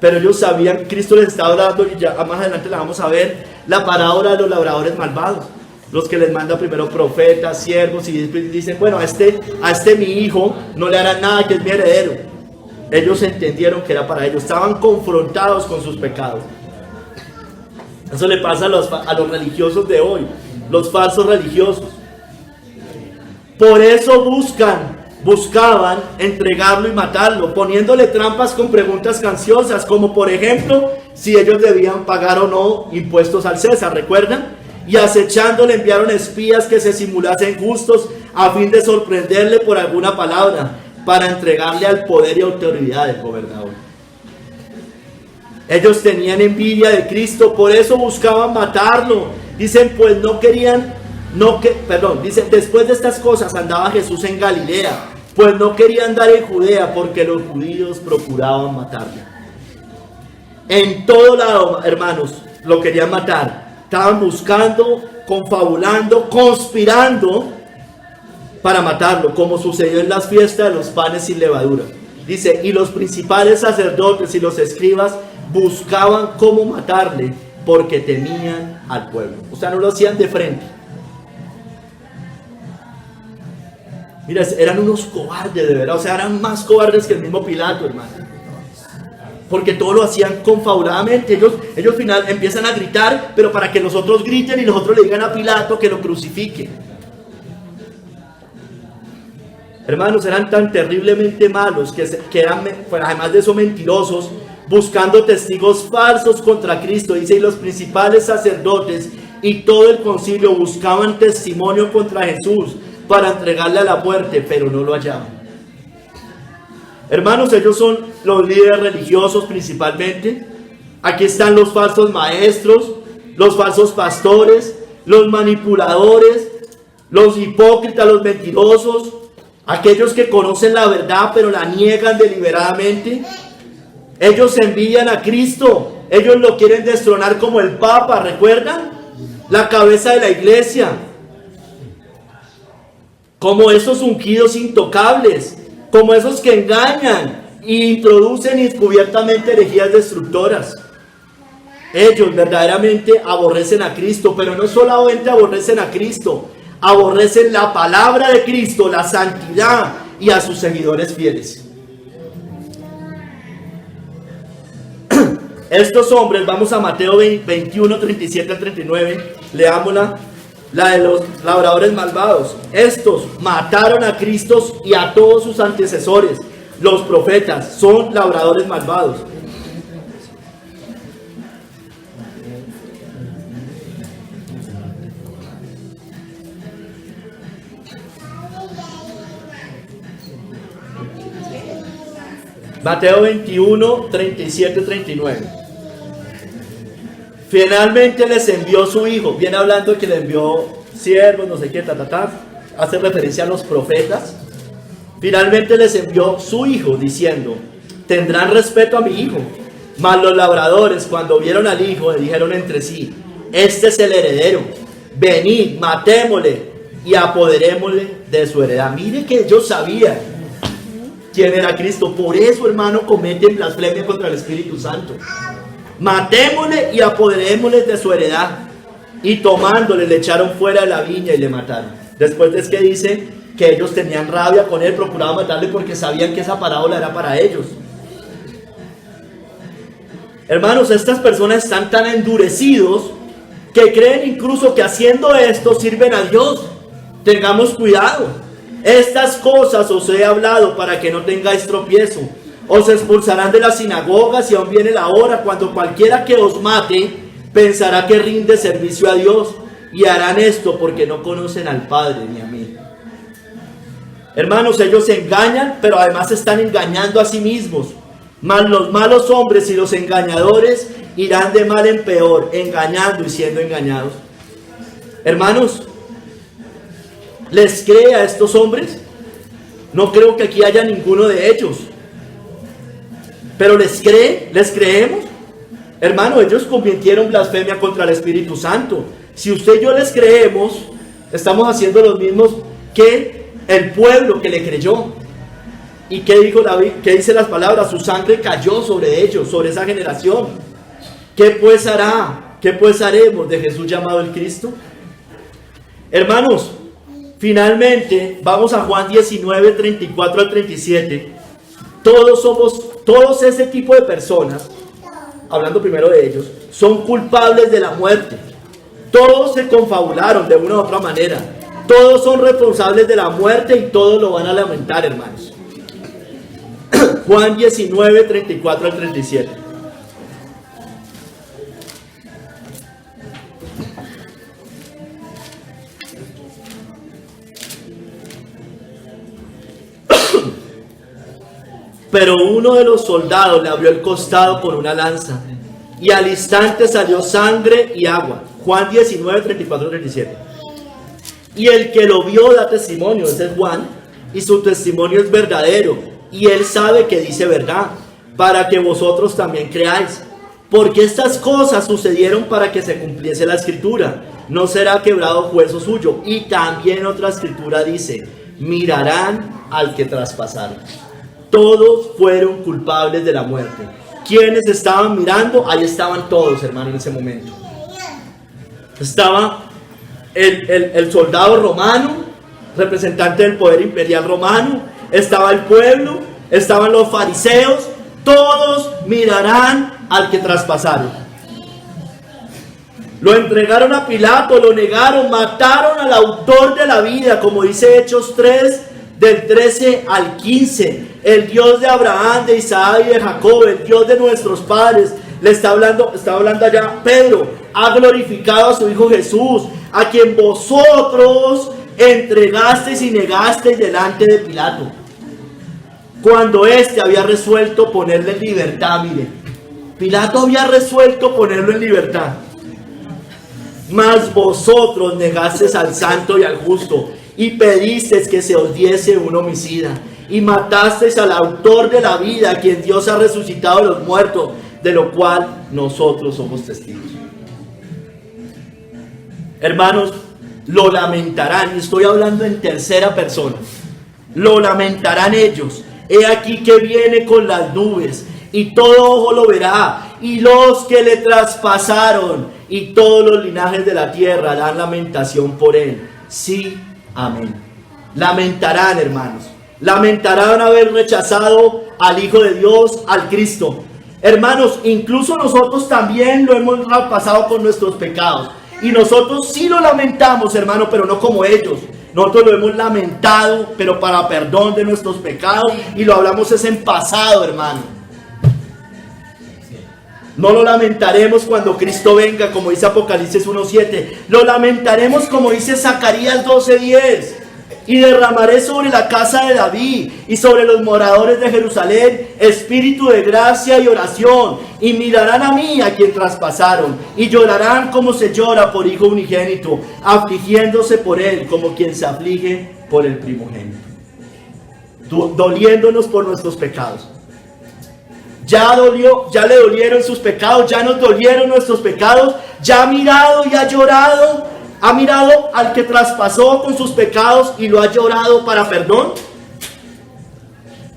A: Pero ellos sabían, Cristo les estaba hablando, y ya más adelante la vamos a ver, la parábola de los labradores malvados. Los que les manda primero profetas, siervos, y dicen, bueno, a este mi hijo no le harán nada, que es mi heredero. Ellos entendieron que era para ellos, estaban confrontados con sus pecados. Eso le pasa a los religiosos de hoy, los falsos religiosos. Por eso buscaban entregarlo y matarlo, poniéndole trampas con preguntas canciosas, como por ejemplo, si ellos debían pagar o no impuestos al César, ¿recuerdan? Y acechándole enviaron espías que se simulasen justos a fin de sorprenderle por alguna palabra, para entregarle al poder y autoridad del gobernador. Ellos tenían envidia de Cristo, por eso buscaban matarlo. Dicen, pues dicen, después de estas cosas andaba Jesús en Galilea, pues no quería andar en Judea, porque los judíos procuraban matarlo. En todo lado, hermanos, lo querían matar. Estaban buscando, confabulando, conspirando para matarlo, como sucedió en las fiestas de los panes sin levadura. Dice, y los principales sacerdotes y los escribas buscaban cómo matarle, porque temían al pueblo. O sea, no lo hacían de frente. Mira, eran unos cobardes de verdad, o sea, eran más cobardes que el mismo Pilato, hermano. Porque todo lo hacían confabuladamente. Ellos al final empiezan a gritar, pero para que los otros griten y los otros le digan a Pilato que lo crucifique. Hermanos, eran tan terriblemente malos que eran, además de eso, mentirosos, buscando testigos falsos contra Cristo. Dice, y los principales sacerdotes y todo el concilio buscaban testimonio contra Jesús para entregarle a la muerte, pero no lo hallaban. Hermanos, ellos son los líderes religiosos principalmente. Aquí están los falsos maestros, los falsos pastores, los manipuladores, los hipócritas, los mentirosos, aquellos que conocen la verdad pero la niegan deliberadamente. Ellos envidian a Cristo, ellos lo quieren destronar como el Papa, ¿recuerdan? La cabeza de la iglesia, como esos ungidos intocables, como esos que engañan e introducen encubiertamente herejías destructoras. Ellos verdaderamente aborrecen a Cristo, pero no solamente aborrecen a Cristo, aborrecen la palabra de Cristo, la santidad y a sus seguidores fieles. Estos hombres, vamos a Mateo 21, 37 al 39, leámosla. la de los labradores malvados. Estos mataron a Cristo y a todos sus antecesores. Los profetas son labradores malvados. Mateo 21, 37, 39. Finalmente les envió su hijo. Viene hablando que le envió siervos, no sé qué, hace referencia a los profetas. Finalmente les envió su hijo diciendo: tendrán respeto a mi hijo. Mas los labradores, cuando vieron al hijo, le dijeron entre sí: este es el heredero, venid, matémosle y apoderémosle de su heredad. Mire que ellos sabían quién era Cristo. Por eso, hermano, cometen blasfemia contra el Espíritu Santo. Matémosle y apoderémosle de su heredad. Y tomándole, le echaron fuera de la viña y le mataron. Después es que dice que ellos tenían rabia con él, procuraban matarle porque sabían que esa parábola era para ellos. Hermanos, estas personas están tan endurecidos que creen incluso que haciendo esto sirven a Dios. Tengamos cuidado. Estas cosas os he hablado para que no tengáis tropiezo. Os expulsarán de las sinagogas y aún viene la hora cuando cualquiera que os mate pensará que rinde servicio a Dios, y harán esto porque no conocen al Padre ni a mí. Hermanos, ellos se engañan, pero además están engañando a sí mismos. Mas los malos hombres y los engañadores irán de mal en peor, engañando y siendo engañados. Hermanos, ¿les cree a estos hombres? No creo que aquí haya ninguno de ellos. ¿Pero les cree? ¿Les creemos? Hermano, ellos cometieron blasfemia contra el Espíritu Santo. Si usted y yo les creemos, estamos haciendo los mismos que el pueblo que le creyó. ¿Y qué dijo David? ¿Qué dice las palabras? Su sangre cayó sobre ellos, sobre esa generación. ¿Qué pues hará? ¿Qué pues haremos de Jesús llamado el Cristo? Hermanos, finalmente vamos a Juan 19, 34 al 37. Todos ese tipo de personas, hablando primero de ellos, son culpables de la muerte. Todos se confabularon de una u otra manera. Todos son responsables de la muerte y todos lo van a lamentar, hermanos. Juan 19, 34 al 37. Pero uno de los soldados le abrió el costado con una lanza, y al instante salió sangre y agua. Juan 19, 34, 37. Y el que lo vio da testimonio, ese es Juan, y su testimonio es verdadero, y él sabe que dice verdad, para que vosotros también creáis. Porque estas cosas sucedieron para que se cumpliese la escritura. No será quebrado hueso suyo. Y también otra escritura dice: mirarán al que traspasaron. Todos fueron culpables de la muerte. ¿Quiénes estaban mirando? Ahí estaban todos, hermano, en ese momento. Estaba el soldado romano, representante del poder imperial romano. Estaba el pueblo, estaban los fariseos. Todos mirarán al que traspasaron. Lo entregaron a Pilato, lo negaron, mataron al autor de la vida, como dice Hechos 3, del 13 al 15. El Dios de Abraham, de Isaac y de Jacob, el Dios de nuestros padres. Le está hablando allá Pedro. Ha glorificado a su Hijo Jesús, a quien vosotros entregasteis y negasteis delante de Pilato, cuando éste había resuelto ponerle en libertad. Mire, Pilato había resuelto ponerlo en libertad. Mas vosotros negasteis al santo y al justo, y pedisteis que se os diese un homicida, y matasteis al autor de la vida, a quien Dios ha resucitado de los muertos, de lo cual nosotros somos testigos. Hermanos, lo lamentarán, y estoy hablando en tercera persona. Lo lamentarán ellos. He aquí que viene con las nubes, y todo ojo lo verá, y los que le traspasaron, y todos los linajes de la tierra harán lamentación por él. Sí, amén. Lamentarán, hermanos. Lamentarán haber rechazado al Hijo de Dios, al Cristo. Hermanos, incluso nosotros también lo hemos pasado con nuestros pecados. Y nosotros sí lo lamentamos, hermano, pero no como ellos. Nosotros lo hemos lamentado, pero para perdón de nuestros pecados. Y lo hablamos es en pasado, hermano. No lo lamentaremos cuando Cristo venga, como dice Apocalipsis 1:7. Lo lamentaremos como dice Zacarías 12:10. Y derramaré sobre la casa de David y sobre los moradores de Jerusalén espíritu de gracia y oración. Y mirarán a mí, a quien traspasaron, y llorarán como se llora por hijo unigénito, afligiéndose por él como quien se aflige por el primogénito. Doliéndonos por nuestros pecados. Ya le dolieron sus pecados, ya nos dolieron nuestros pecados, ya ha mirado y ha llorado. ¿Ha mirado al que traspasó con sus pecados y lo ha llorado para perdón?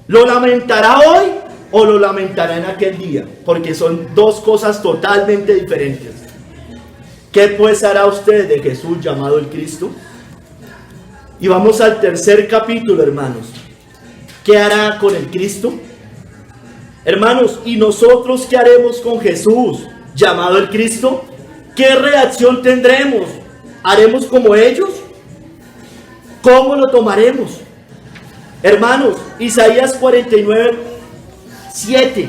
A: ¿Lo lamentará hoy o lo lamentará en aquel día? Porque son dos cosas totalmente diferentes. ¿Qué pues hará usted de Jesús llamado el Cristo? Y vamos al tercer capítulo, hermanos. ¿Qué hará con el Cristo? Hermanos, ¿y nosotros qué haremos con Jesús llamado el Cristo? ¿Qué reacción tendremos? ¿Haremos como ellos? ¿Cómo lo tomaremos? Hermanos, Isaías 49:7.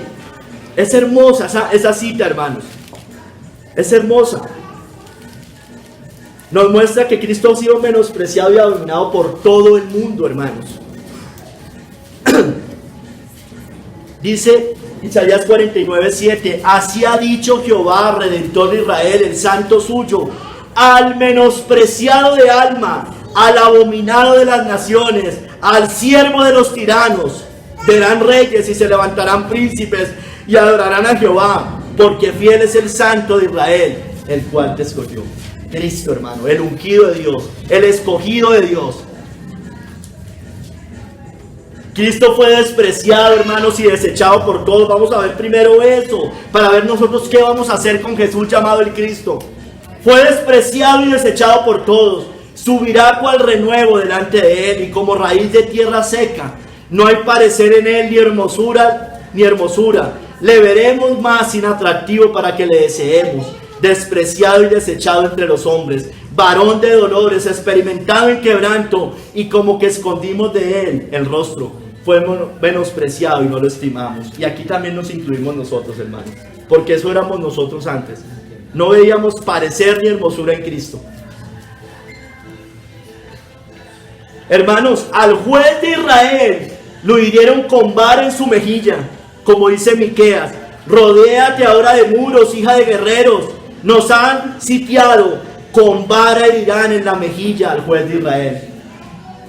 A: Es hermosa esa cita, hermanos. Es hermosa. Nos muestra que Cristo ha sido menospreciado y abominado por todo el mundo, hermanos. Dice Isaías 49:7. Así ha dicho Jehová, Redentor de Israel, el Santo suyo: al menospreciado de alma, al abominado de las naciones, al siervo de los tiranos, verán reyes y se levantarán príncipes y adorarán a Jehová, porque fiel es el Santo de Israel, el cual te escogió. Cristo, hermano, el ungido de Dios, el escogido de Dios. Cristo fue despreciado, hermanos, y desechado por todos. Vamos a ver primero eso, para ver nosotros qué vamos a hacer con Jesús llamado el Cristo. Fue despreciado y desechado por todos. Subirá cual renuevo delante de él, y como raíz de tierra seca. No hay parecer en él ni hermosura. Le veremos más inatractivo para que le deseemos. Despreciado y desechado entre los hombres, varón de dolores, experimentado en quebranto, y como que escondimos de él el rostro. Fue menospreciado y no lo estimamos. Y aquí también nos incluimos nosotros, hermanos, porque eso éramos nosotros antes. No veíamos parecer ni hermosura en Cristo. Hermanos, al juez de Israel lo hirieron con vara en su mejilla, como dice Miqueas: rodéate ahora de muros, hija de guerreros. Nos han sitiado, con vara herirán en la mejilla al juez de Israel.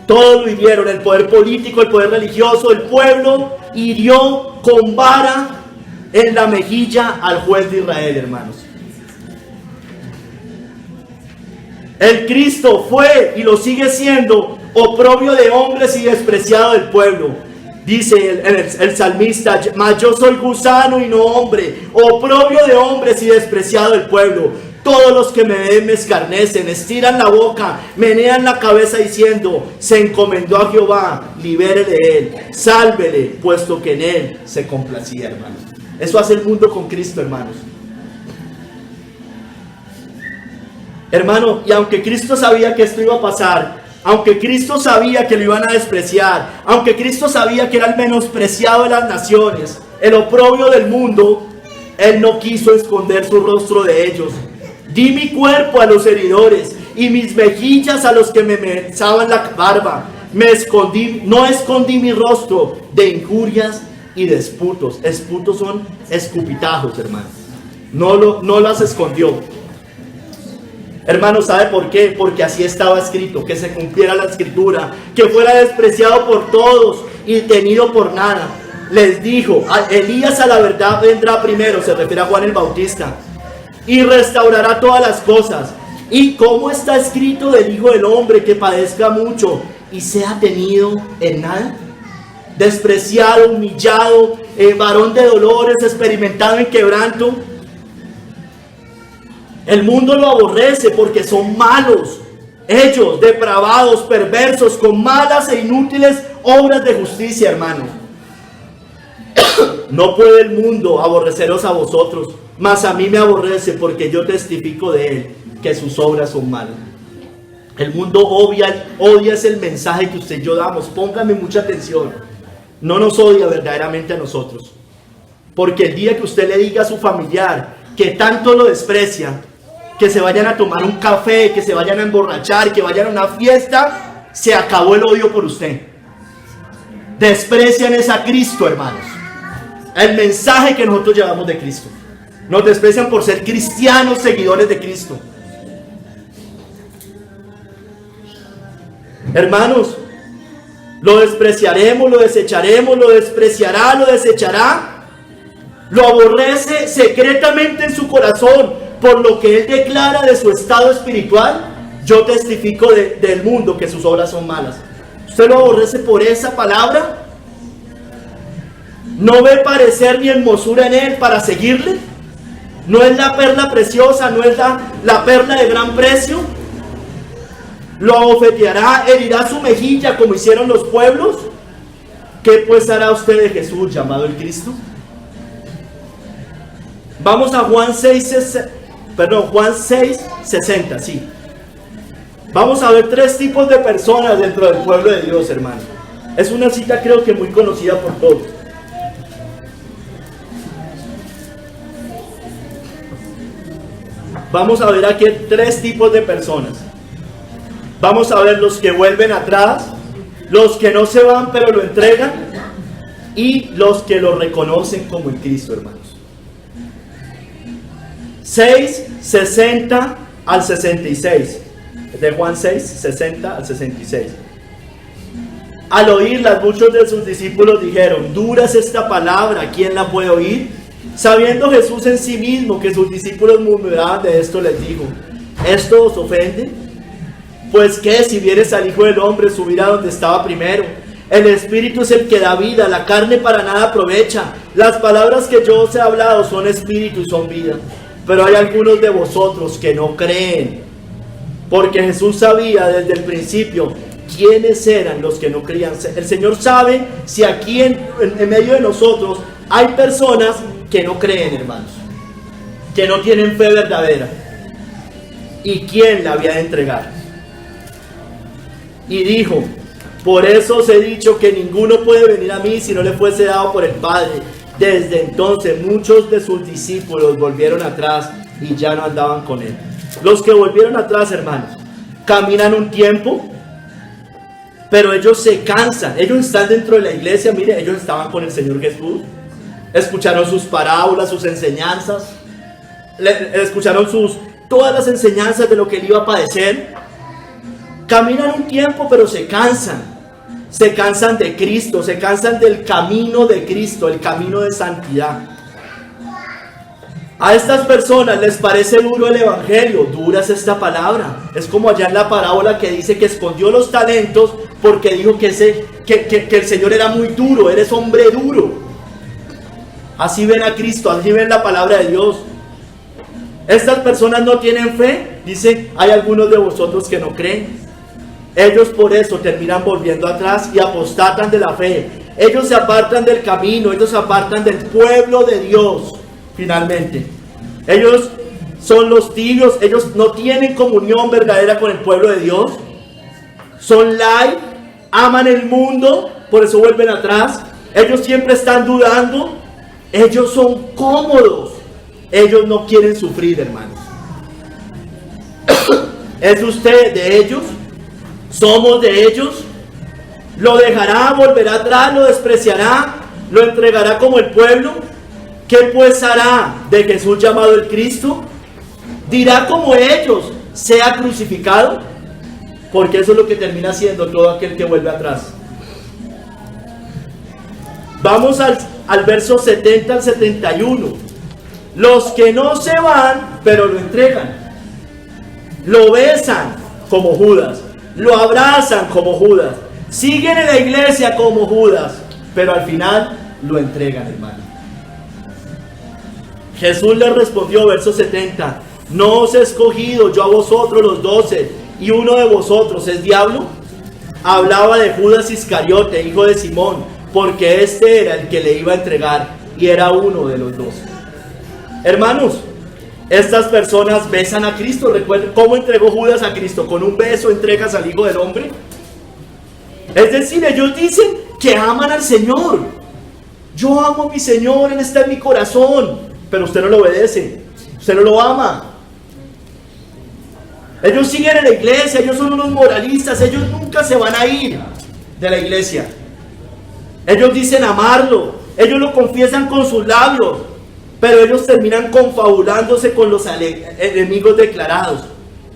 A: Todos lo hirieron, el poder político, el poder religioso, el pueblo hirió con vara en la mejilla al juez de Israel, hermanos. El Cristo fue y lo sigue siendo oprobio de hombres y despreciado del pueblo. Dice el salmista: mas yo soy gusano y no hombre, oprobio de hombres y despreciado del pueblo. Todos los que me ven me escarnecen, estiran la boca, menean la cabeza diciendo: se encomendó a Jehová, libere de él, sálvele, puesto que en él se complacía, hermanos. Eso hace el mundo con Cristo, hermanos. Hermano, y aunque Cristo sabía que esto iba a pasar, aunque Cristo sabía que lo iban a despreciar, aunque Cristo sabía que era el menospreciado de las naciones, el oprobio del mundo, Él no quiso esconder su rostro de ellos. Di mi cuerpo a los heridores y mis mejillas a los que me mensaban la barba. No escondí mi rostro de injurias y de esputos. Esputos son escupitajos, hermano. No las escondió. Hermano, ¿sabe por qué? Porque así estaba escrito, que se cumpliera la escritura, que fuera despreciado por todos y tenido por nada. Les dijo: Elías a la verdad vendrá primero, se refiere a Juan el Bautista, y restaurará todas las cosas. ¿Y cómo está escrito del Hijo del Hombre, que padezca mucho y sea tenido en nada? Despreciado, humillado, varón de dolores, experimentado en quebranto. El mundo lo aborrece porque son malos. Ellos, depravados, perversos, con malas e inútiles obras de justicia, hermano. No puede el mundo aborreceros a vosotros, mas a mí me aborrece, porque yo testifico de él, que sus obras son malas. El mundo odia es el mensaje que usted y yo damos. Póngame mucha atención. No nos odia verdaderamente a nosotros. Porque el día que usted le diga a su familiar que tanto lo desprecia, que se vayan a tomar un café, que se vayan a emborrachar, que vayan a una fiesta, se acabó el odio por usted. Desprecian es a Cristo, hermanos. El mensaje que nosotros llevamos de Cristo. Nos desprecian por ser cristianos, seguidores de Cristo. Hermanos, lo despreciaremos, lo desecharemos, lo despreciará, lo desechará, lo aborrece secretamente en su corazón por lo que él declara de su estado espiritual. Yo testifico del mundo que sus obras son malas. ¿Usted lo aborrece por esa palabra? ¿No ve parecer ni hermosura en él para seguirle? ¿No es la perla preciosa? ¿No es la perla de gran precio? ¿Lo abofeteará, herirá su mejilla como hicieron los pueblos? ¿Qué pues hará usted de Jesús, llamado el Cristo? Vamos a Juan 6:60, sí. Vamos a ver tres tipos de personas dentro del pueblo de Dios, hermano. Es una cita creo que muy conocida por todos. Vamos a ver aquí tres tipos de personas. Vamos a ver los que vuelven atrás, los que no se van pero lo entregan, y los que lo reconocen como el Cristo, hermanos. 6:60 al 66. De Juan 6:60 al 66. Al oírlas, muchos de sus discípulos dijeron: dura es esta palabra, ¿quién la puede oír? Sabiendo Jesús en sí mismo que sus discípulos murmuraban de esto, les dijo: ¿esto os ofende? Pues que si vieres al Hijo del Hombre subir a donde estaba primero. El Espíritu es el que da vida, la carne para nada aprovecha. Las palabras que yo os he hablado son espíritu y son vida. Pero hay algunos de vosotros que no creen, porque Jesús sabía desde el principio quiénes eran los que no creían. El Señor sabe si aquí en medio de nosotros hay personas que no creen, hermanos, que no tienen fe verdadera, y quién la había de entregar. Y dijo: por eso os he dicho que ninguno puede venir a mí si no le fuese dado por el Padre. Desde entonces muchos de sus discípulos volvieron atrás y ya no andaban con él. Los que volvieron atrás, hermanos, caminan un tiempo, pero ellos se cansan. Ellos están dentro de la iglesia. Mire, ellos estaban con el Señor Jesús, escucharon sus parábolas, sus enseñanzas, escucharon todas las enseñanzas de lo que él iba a padecer. Caminan un tiempo, pero se cansan. Se cansan de Cristo, se cansan del camino de Cristo, el camino de santidad. A estas personas les parece duro el evangelio. Dura es esta palabra. Es como allá en la parábola que dice que escondió los talentos porque dijo que el Señor era muy duro. Eres hombre duro. Así ven a Cristo, así ven la palabra de Dios. Estas personas no tienen fe. Dice: hay algunos de vosotros que no creen. Ellos por eso terminan volviendo atrás y apostatan de la fe. Ellos se apartan del camino, ellos se apartan del pueblo de Dios. Finalmente, ellos son los tibios, ellos no tienen comunión verdadera con el pueblo de Dios. Son light, aman el mundo, por eso vuelven atrás. Ellos siempre están dudando. Ellos son cómodos. Ellos no quieren sufrir, hermanos. ¿Es usted de ellos? ¿Somos de ellos? ¿Lo dejará, volverá atrás, lo despreciará, lo entregará como el pueblo? ¿Qué pues hará de Jesús llamado el Cristo? ¿Dirá como ellos, sea crucificado? Porque eso es lo que termina haciendo todo aquel que vuelve atrás. Vamos al verso 70 al 71. Los que no se van, pero lo entregan. Lo besan como Judas. Lo abrazan como Judas. Siguen en la iglesia como Judas. Pero al final lo entregan, hermano. Jesús les respondió, verso 70: ¿no os he escogido yo a vosotros los 12 y uno de vosotros es diablo? Hablaba de Judas Iscariote, hijo de Simón, porque este era el que le iba a entregar y era uno de los 12. Hermanos, Estas personas besan a Cristo. Recuerden cómo entregó Judas a Cristo. Con un beso entregas al Hijo del Hombre. Es decir, ellos dicen que aman al Señor. Yo amo a mi Señor, Él está en mi corazón. Pero usted no lo obedece, usted no lo ama. Ellos siguen en la iglesia, ellos son unos moralistas. Ellos nunca se van a ir de la iglesia. Ellos dicen amarlo, ellos lo confiesan con sus labios, pero ellos terminan confabulándose con los enemigos declarados.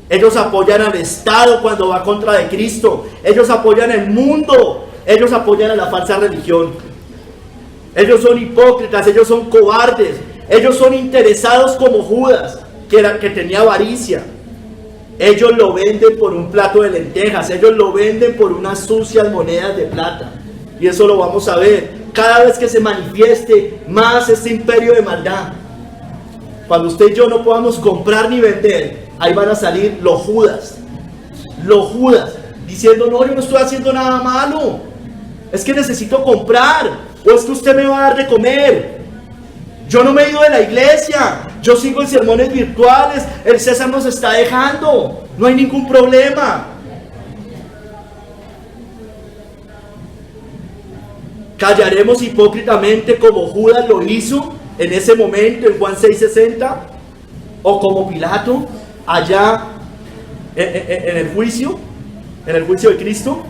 A: Ellos apoyan al Estado cuando va contra de Cristo. Ellos apoyan el mundo. Ellos apoyan a la falsa religión. Ellos son hipócritas, ellos son cobardes. Ellos son interesados como Judas, que tenía avaricia. Ellos lo venden por un plato de lentejas. Ellos lo venden por unas sucias monedas de plata. Y eso lo vamos a ver cada vez que se manifieste más este imperio de maldad. Cuando usted y yo no podamos comprar ni vender, ahí van a salir los Judas, diciendo: no, yo no estoy haciendo nada malo, es que necesito comprar, o es que usted me va a dar de comer. Yo no me he ido de la iglesia, yo sigo en sermones virtuales, el César nos está dejando, no hay ningún problema. ¿Callaremos hipócritamente como Judas lo hizo en ese momento en Juan 6:60? ¿O como Pilato allá en el juicio de Cristo?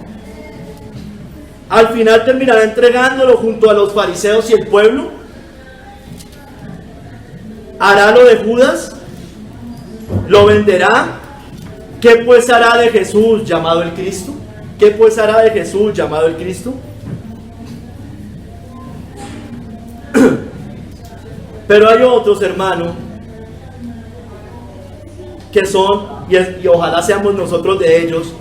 A: Al final terminará entregándolo junto a los fariseos y el pueblo. ¿Hará lo de Judas? ¿Lo venderá? ¿Qué pues hará de Jesús llamado el Cristo? ¿Qué pues hará de Jesús llamado el Cristo? Pero hay otros, hermanos, que son, y ojalá seamos nosotros de ellos,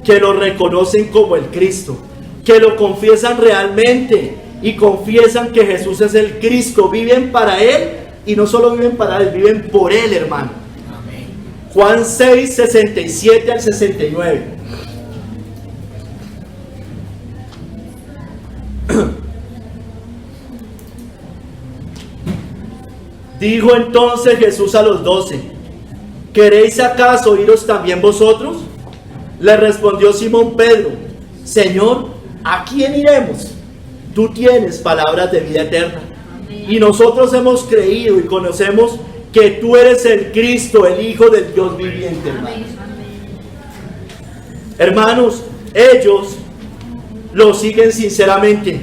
A: que lo reconocen como el Cristo, que lo confiesan realmente y confiesan que Jesús es el Cristo, viven para Él, y no solo viven para Él, viven por Él, hermano. Amén. Juan 6, 67 al 69. Dijo entonces Jesús a los 12: ¿queréis acaso iros también vosotros? Le respondió Simón Pedro: Señor, ¿a quién iremos? Tú tienes palabras de vida eterna. Y nosotros hemos creído y conocemos que tú eres el Cristo, el Hijo del Dios viviente, hermano. Hermanos, ellos lo siguen sinceramente,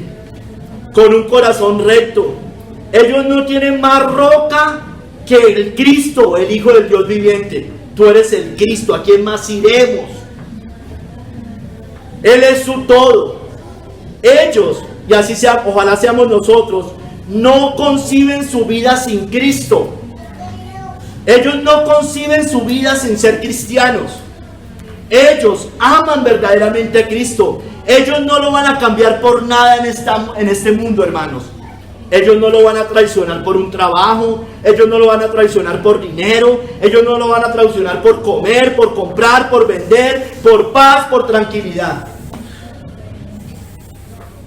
A: con un corazón recto. Ellos no tienen más roca que el Cristo, el Hijo del Dios viviente. Tú eres el Cristo, ¿a quién más iremos? Él es su todo. Ellos, y así sea, ojalá seamos nosotros, no conciben su vida sin Cristo. Ellos no conciben su vida sin ser cristianos. Ellos aman verdaderamente a Cristo. Ellos no lo van a cambiar por nada en este mundo, hermanos. Ellos no lo van a traicionar por un trabajo. Ellos no lo van a traicionar por dinero. Ellos no lo van a traicionar por comer, por comprar, por vender, por paz, por tranquilidad.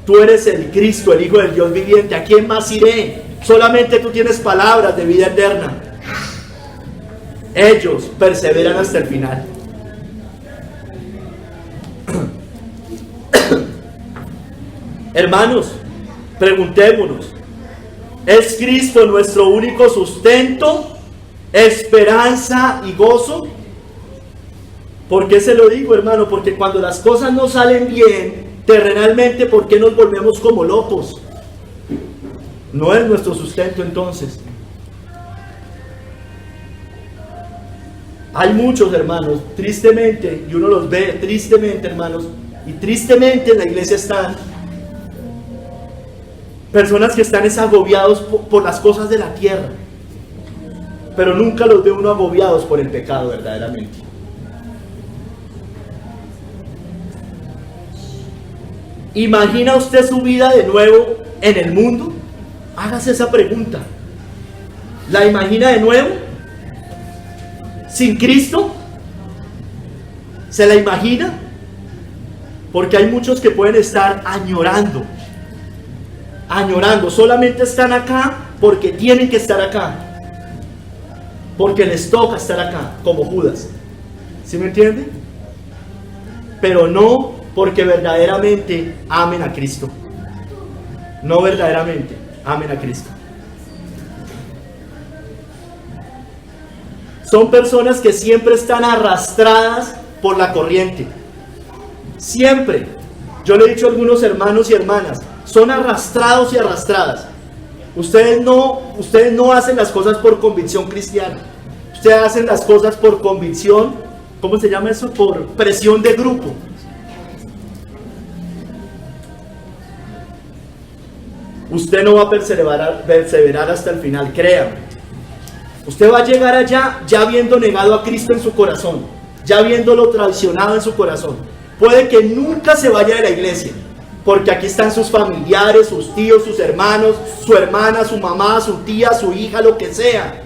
A: Tú eres el Cristo, el Hijo del Dios viviente. ¿A quién más iré? Solamente tú tienes palabras de vida eterna. Ellos perseveran hasta el final. Hermanos, preguntémonos: ¿es Cristo nuestro único sustento, esperanza y gozo? ¿Por qué se lo digo, hermano? Porque cuando las cosas no salen bien terrenalmente, ¿por qué nos volvemos como locos? No es nuestro sustento entonces. Hay muchos, hermanos, tristemente, y uno los ve tristemente, hermanos, y tristemente en la iglesia están personas que están agobiados por las cosas de la tierra, pero nunca los ve uno agobiados por el pecado verdaderamente. ¿Imagina usted su vida de nuevo en el mundo? Hágase esa pregunta. ¿La imagina de nuevo? ¿Sin Cristo? ¿Se la imagina? Porque hay muchos que pueden estar añorando, solamente están acá porque tienen que estar acá, porque les toca estar acá, como Judas. ¿Sí me entiende? Pero no porque verdaderamente amen a Cristo. No verdaderamente amen a Cristo. Son personas que siempre están arrastradas por la corriente. Siempre. Yo le he dicho a algunos hermanos y hermanas, son arrastrados y arrastradas. Ustedes no hacen las cosas por convicción cristiana. Ustedes hacen las cosas por convicción, ¿cómo se llama eso? Por presión de grupo. Usted no va a perseverar hasta el final, créame. Usted va a llegar allá ya habiendo negado a Cristo en su corazón, ya habiéndolo traicionado en su corazón. Puede que nunca se vaya de la iglesia, porque aquí están sus familiares, sus tíos, sus hermanos, su hermana, su mamá, su tía, su hija, lo que sea.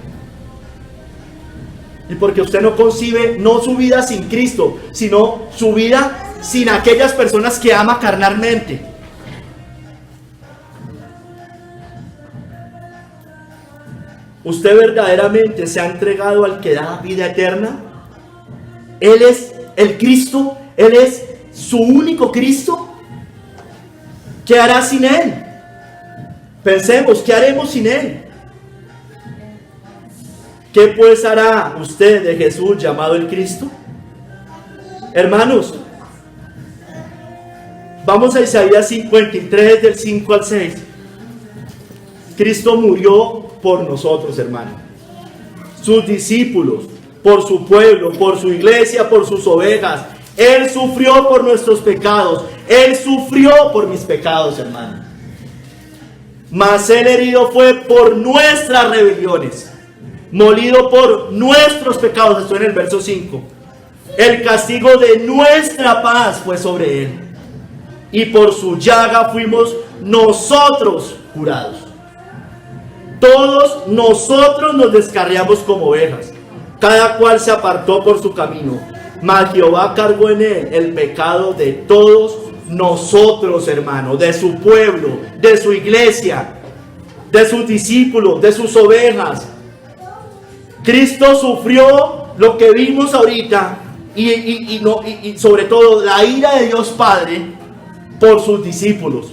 A: Y porque usted no concibe, no su vida sin Cristo, sino su vida sin aquellas personas que ama carnalmente. ¿Usted verdaderamente se ha entregado al que da vida eterna? Él es el Cristo, Él es su único Cristo. ¿Qué hará sin Él? Pensemos, ¿qué haremos sin Él? ¿Qué pues hará usted de Jesús llamado el Cristo? Hermanos, vamos a Isaías 53 del 5 al 6. Cristo murió por nosotros, hermano. Sus discípulos, por su pueblo, por su iglesia, por sus ovejas. Él sufrió por nuestros pecados. Él sufrió por mis pecados, hermano. Mas Él herido fue por nuestras rebeliones, molido por nuestros pecados. Esto en el verso 5. El castigo de nuestra paz fue sobre Él, y por su llaga fuimos nosotros curados. Todos nosotros nos descarriamos como ovejas, cada cual se apartó por su camino, mas Jehová cargó en Él el pecado de todos nosotros, hermanos, de su pueblo, de su iglesia, de sus discípulos, de sus ovejas. Cristo sufrió lo que vimos ahorita y sobre todo la ira de Dios Padre por sus discípulos.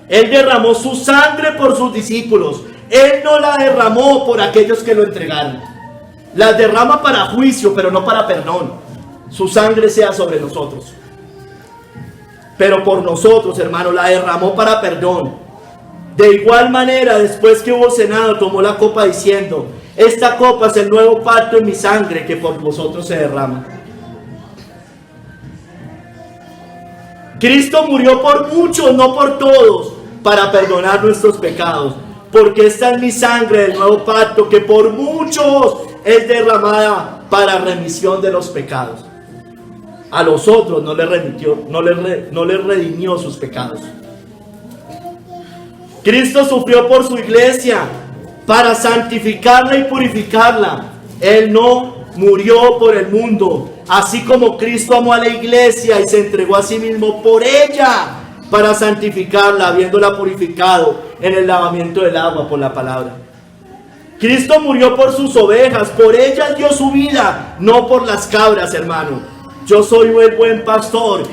A: Él derramó su sangre por sus discípulos. Él no la derramó por aquellos que lo entregaron. La derrama para juicio, pero no para perdón. Su sangre sea sobre nosotros. Pero por nosotros, hermano, la derramó para perdón. De igual manera, después que hubo cenado, tomó la copa diciendo: esta copa es el nuevo pacto en mi sangre que por vosotros se derrama. Cristo murió por muchos, no por todos, para perdonar nuestros pecados. Porque esta es mi sangre del nuevo pacto que por muchos es derramada para remisión de los pecados. A los otros no les redimió sus pecados. Cristo sufrió por su iglesia para santificarla y purificarla. Él no murió por el mundo, así como Cristo amó a la iglesia y se entregó a sí mismo por ella, para santificarla, habiéndola purificado en el lavamiento del agua por la palabra. Cristo murió por sus ovejas, por ellas dio su vida, no por las cabras, hermano. Yo soy el buen pastor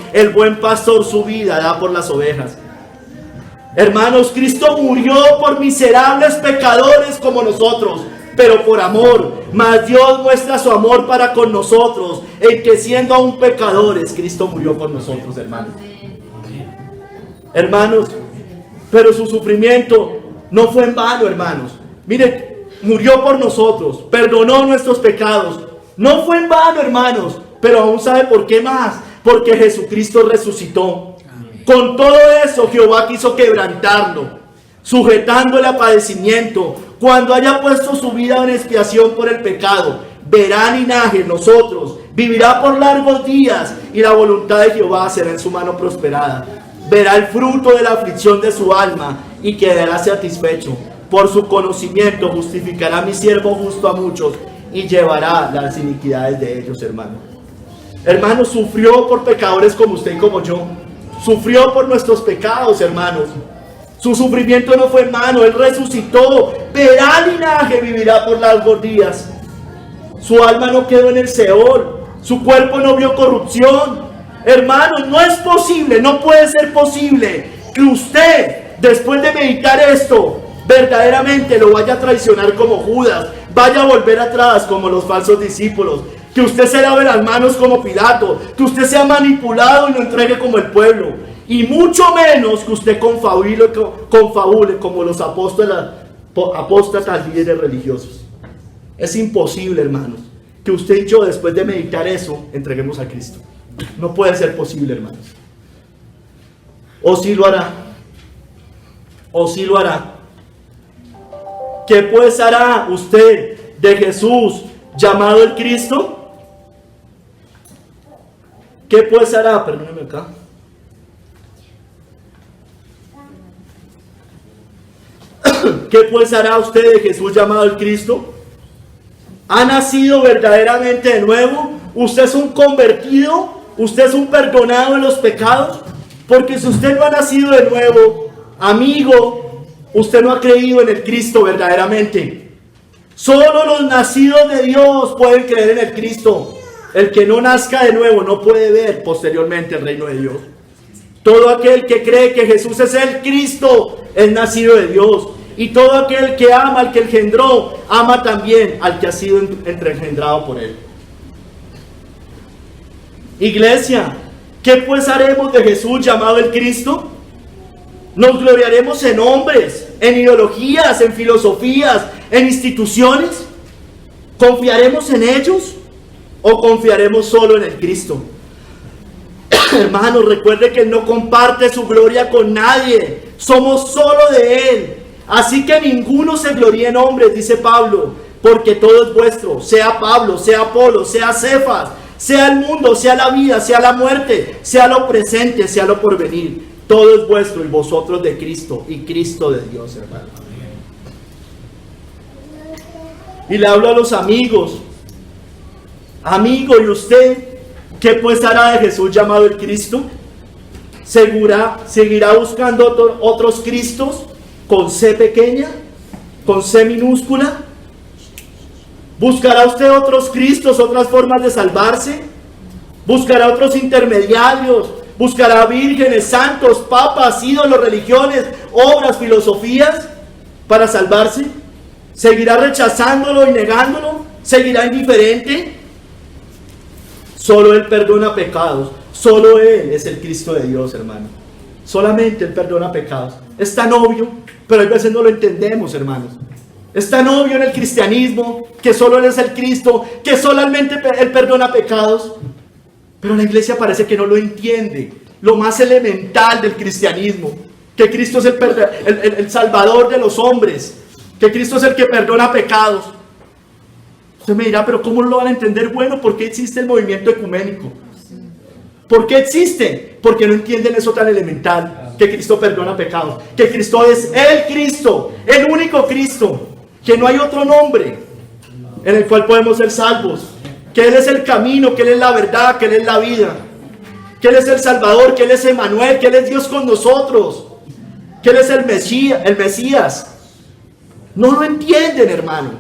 A: su vida da por las ovejas. Hermanos, Cristo murió por miserables pecadores como nosotros, pero por amor. Mas Dios muestra su amor para con nosotros, en que siendo aún pecadores, Cristo murió por nosotros, hermanos. Hermanos, pero su sufrimiento no fue en vano, hermanos. Mire, murió por nosotros, perdonó nuestros pecados. No fue en vano, hermanos, pero aún sabe por qué más. Porque Jesucristo resucitó. Con todo eso, Jehová quiso quebrantarlo, sujetándole a padecimiento. Cuando haya puesto su vida en expiación por el pecado, verá linaje en nosotros, vivirá por largos días, y la voluntad de Jehová será en su mano prosperada. Verá el fruto de la aflicción de su alma y quedará satisfecho. Por su conocimiento justificará mi siervo justo a muchos y llevará las iniquidades de ellos, hermano. Hermano, sufrió por pecadores como usted y como yo. Sufrió por nuestros pecados, hermanos. Su sufrimiento no fue en vano, Él resucitó, verá linaje, vivirá por largos días. Su alma no quedó en el Seol, su cuerpo no vio corrupción. Hermanos, no es posible, no puede ser posible que usted, después de meditar esto, verdaderamente lo vaya a traicionar como Judas, vaya a volver atrás como los falsos discípulos, que usted se lave las manos como Pilato, que usted sea manipulado y lo entregue como el pueblo, y mucho menos que usted confabule como los apóstatas líderes religiosos. Es imposible, hermanos, que usted y yo, después de meditar eso, entreguemos a Cristo. No puede ser posible, hermanos. O sí lo hará, o sí lo hará. ¿Qué pues hará usted de Jesús llamado el Cristo? ¿Qué pues hará? Perdóneme acá. ¿Qué pues hará usted de Jesús llamado el Cristo? ¿Ha nacido verdaderamente de nuevo? ¿Usted es un convertido? ¿Usted es un perdonado de los pecados? Porque si usted no ha nacido de nuevo, amigo, usted no ha creído en el Cristo verdaderamente. Solo los nacidos de Dios pueden creer en el Cristo. El que no nazca de nuevo no puede ver posteriormente el reino de Dios. Todo aquel que cree que Jesús es el Cristo es nacido de Dios. Y todo aquel que ama al que engendró, ama también al que ha sido engendrado por él. Iglesia, ¿qué pues haremos de Jesús llamado el Cristo? ¿Nos gloriaremos en hombres, en ideologías, en filosofías, en instituciones? ¿Confiaremos en ellos o confiaremos solo en el Cristo? Hermanos, recuerde que Él no comparte su gloria con nadie. Somos solo de Él. Así que ninguno se gloríe en hombres, dice Pablo, porque todo es vuestro, sea Pablo, sea Apolo, sea Cefas, sea el mundo, sea la vida, sea la muerte, sea lo presente, sea lo porvenir. Todo es vuestro y vosotros de Cristo y Cristo de Dios, hermano. Y le hablo a los amigos. Amigo, ¿y usted qué pues hará de Jesús llamado el Cristo? ¿Seguirá buscando otros Cristos con C pequeña, con C minúscula? ¿Buscará usted otros Cristos, otras formas de salvarse? ¿Buscará otros intermediarios? ¿Buscará vírgenes, santos, papas, ídolos, religiones, obras, filosofías para salvarse? ¿Seguirá rechazándolo y negándolo? ¿Seguirá indiferente? Solo Él perdona pecados. Solo Él es el Cristo de Dios, hermano. Solamente Él perdona pecados. Es tan obvio, pero a veces no lo entendemos, hermanos. Es tan obvio en el cristianismo que solo Él es el Cristo, que solamente Él perdona pecados. Pero la iglesia parece que no lo entiende. Lo más elemental del cristianismo, que Cristo es el Salvador de los hombres, que Cristo es el que perdona pecados. Usted me dirá, pero ¿cómo lo van a entender? Bueno, ¿por qué existe el movimiento ecuménico? ¿Por qué existe? Porque no entienden eso tan elemental, que Cristo perdona pecados, que Cristo es el Cristo, el único Cristo, que no hay otro nombre en el cual podemos ser salvos, que Él es el camino, que Él es la verdad, que Él es la vida, que Él es el Salvador, que Él es Emmanuel, que Él es Dios con nosotros, que Él es el Mesías. No lo entienden, hermano,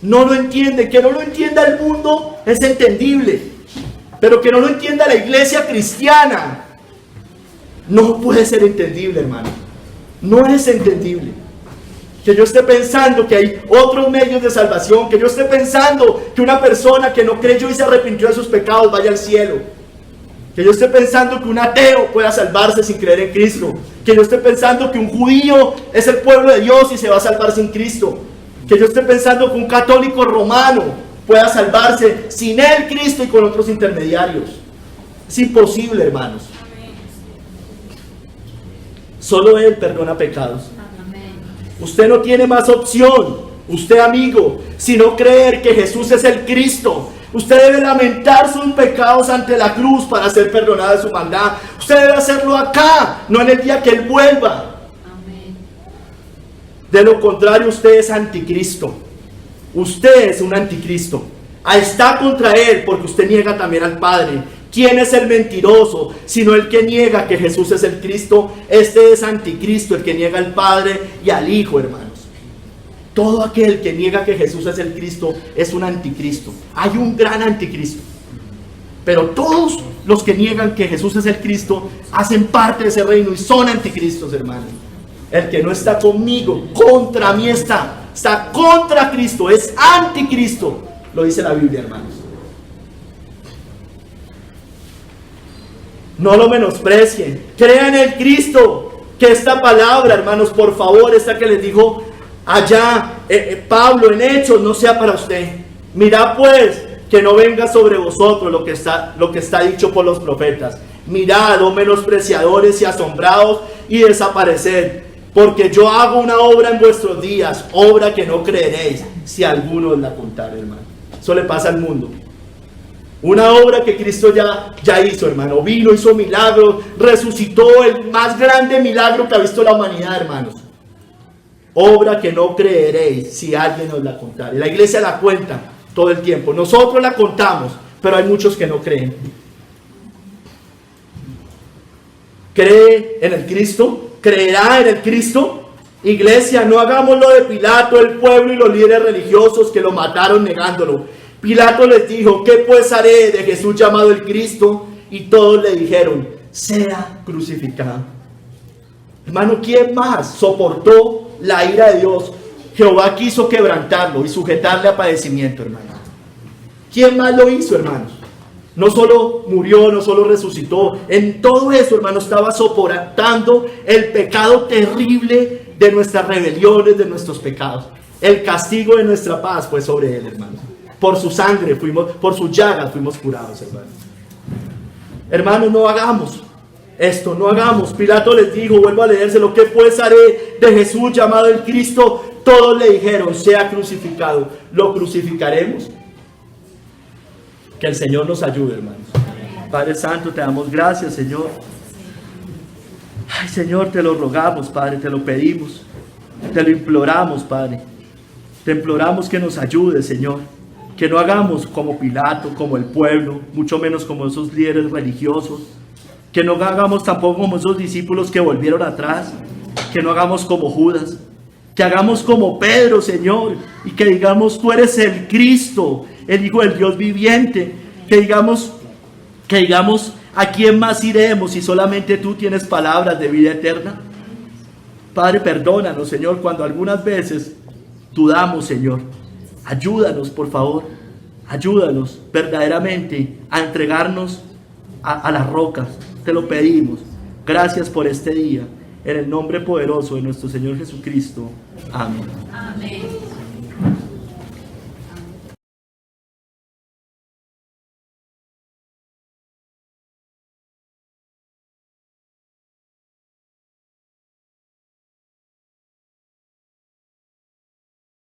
A: no lo entienden. Que no lo entienda el mundo es entendible, pero que no lo entienda la iglesia cristiana no puede ser entendible, hermano. No es entendible. Que yo esté pensando que hay otros medios de salvación, que yo esté pensando que una persona que no creyó y se arrepintió de sus pecados vaya al cielo, que yo esté pensando que un ateo pueda salvarse sin creer en Cristo, que yo esté pensando que un judío es el pueblo de Dios y se va a salvar sin Cristo, que yo esté pensando que un católico romano pueda salvarse sin el Cristo y con otros intermediarios. Es imposible, hermanos. Solo Él perdona pecados. Usted no tiene más opción, usted amigo, sino creer que Jesús es el Cristo. Usted debe lamentar sus pecados ante la cruz para ser perdonado de su maldad. Usted debe hacerlo acá, no en el día que Él vuelva. Amén. De lo contrario, usted es anticristo. Usted es un anticristo. Está contra Él porque usted niega también al Padre. ¿Quién es el mentiroso? Sino el que niega que Jesús es el Cristo. Este es anticristo, el que niega al Padre y al Hijo, hermanos. Todo aquel que niega que Jesús es el Cristo es un anticristo. Hay un gran anticristo. Pero todos los que niegan que Jesús es el Cristo hacen parte de ese reino y son anticristos, hermanos. El que no está conmigo, contra mí está. Está contra Cristo, es anticristo. Lo dice la Biblia, hermanos. No lo menosprecien. Crean en el Cristo. Que esta palabra, hermanos, por favor, esta que les dijo allá Pablo en Hechos, no sea para usted. Mirad pues que no venga sobre vosotros lo que está dicho por los profetas. Mirad, oh menospreciadores y asombrados, y desapareced, porque yo hago una obra en vuestros días, obra que no creeréis, si alguno os la contare, hermano. Eso le pasa al mundo. Una obra que Cristo ya hizo, hermano. Vino, hizo milagros, resucitó, el más grande milagro que ha visto la humanidad, hermanos. Obra que no creeréis si alguien os la contare. La iglesia la cuenta todo el tiempo. Nosotros la contamos, pero hay muchos que no creen. ¿Cree en el Cristo? ¿Creerá en el Cristo? Iglesia, no hagamos lo de Pilato, el pueblo y los líderes religiosos que lo mataron negándolo. Pilato les dijo: ¿qué pues haré de Jesús llamado el Cristo? Y todos le dijeron: sea crucificado. Hermano, ¿quién más soportó la ira de Dios? Jehová quiso quebrantarlo y sujetarle a padecimiento, hermano. ¿Quién más lo hizo, hermanos? No solo murió, no solo resucitó. En todo eso, hermano, estaba soportando el pecado terrible de nuestras rebeliones, de nuestros pecados. El castigo de nuestra paz fue sobre él, hermano. Por su sangre por sus llagas fuimos curados, hermano. Hermanos, no hagamos esto, no hagamos. Pilato les dijo, vuelvo a leérselo: ¿qué pues haré de Jesús llamado el Cristo? Todos le dijeron: sea crucificado. ¿Lo crucificaremos? Que el Señor nos ayude, hermanos. Padre Santo, te damos gracias, Señor. Ay, Señor, te lo rogamos, Padre, te lo pedimos, te lo imploramos, Padre. Te imploramos que nos ayudes, Señor. Que no hagamos como Pilato, como el pueblo, mucho menos como esos líderes religiosos. Que no hagamos tampoco como esos discípulos que volvieron atrás. Que no hagamos como Judas. Que hagamos como Pedro, Señor, y que digamos: tú eres el Cristo, el Hijo del Dios viviente. Que digamos, ¿a quién más iremos si solamente tú tienes palabras de vida eterna? Padre, perdónanos, Señor, cuando algunas veces dudamos, Señor. Ayúdanos, por favor. Ayúdanos verdaderamente a entregarnos a las rocas. Te lo pedimos. Gracias por este día. En el nombre poderoso de nuestro Señor Jesucristo. Amén. Amén.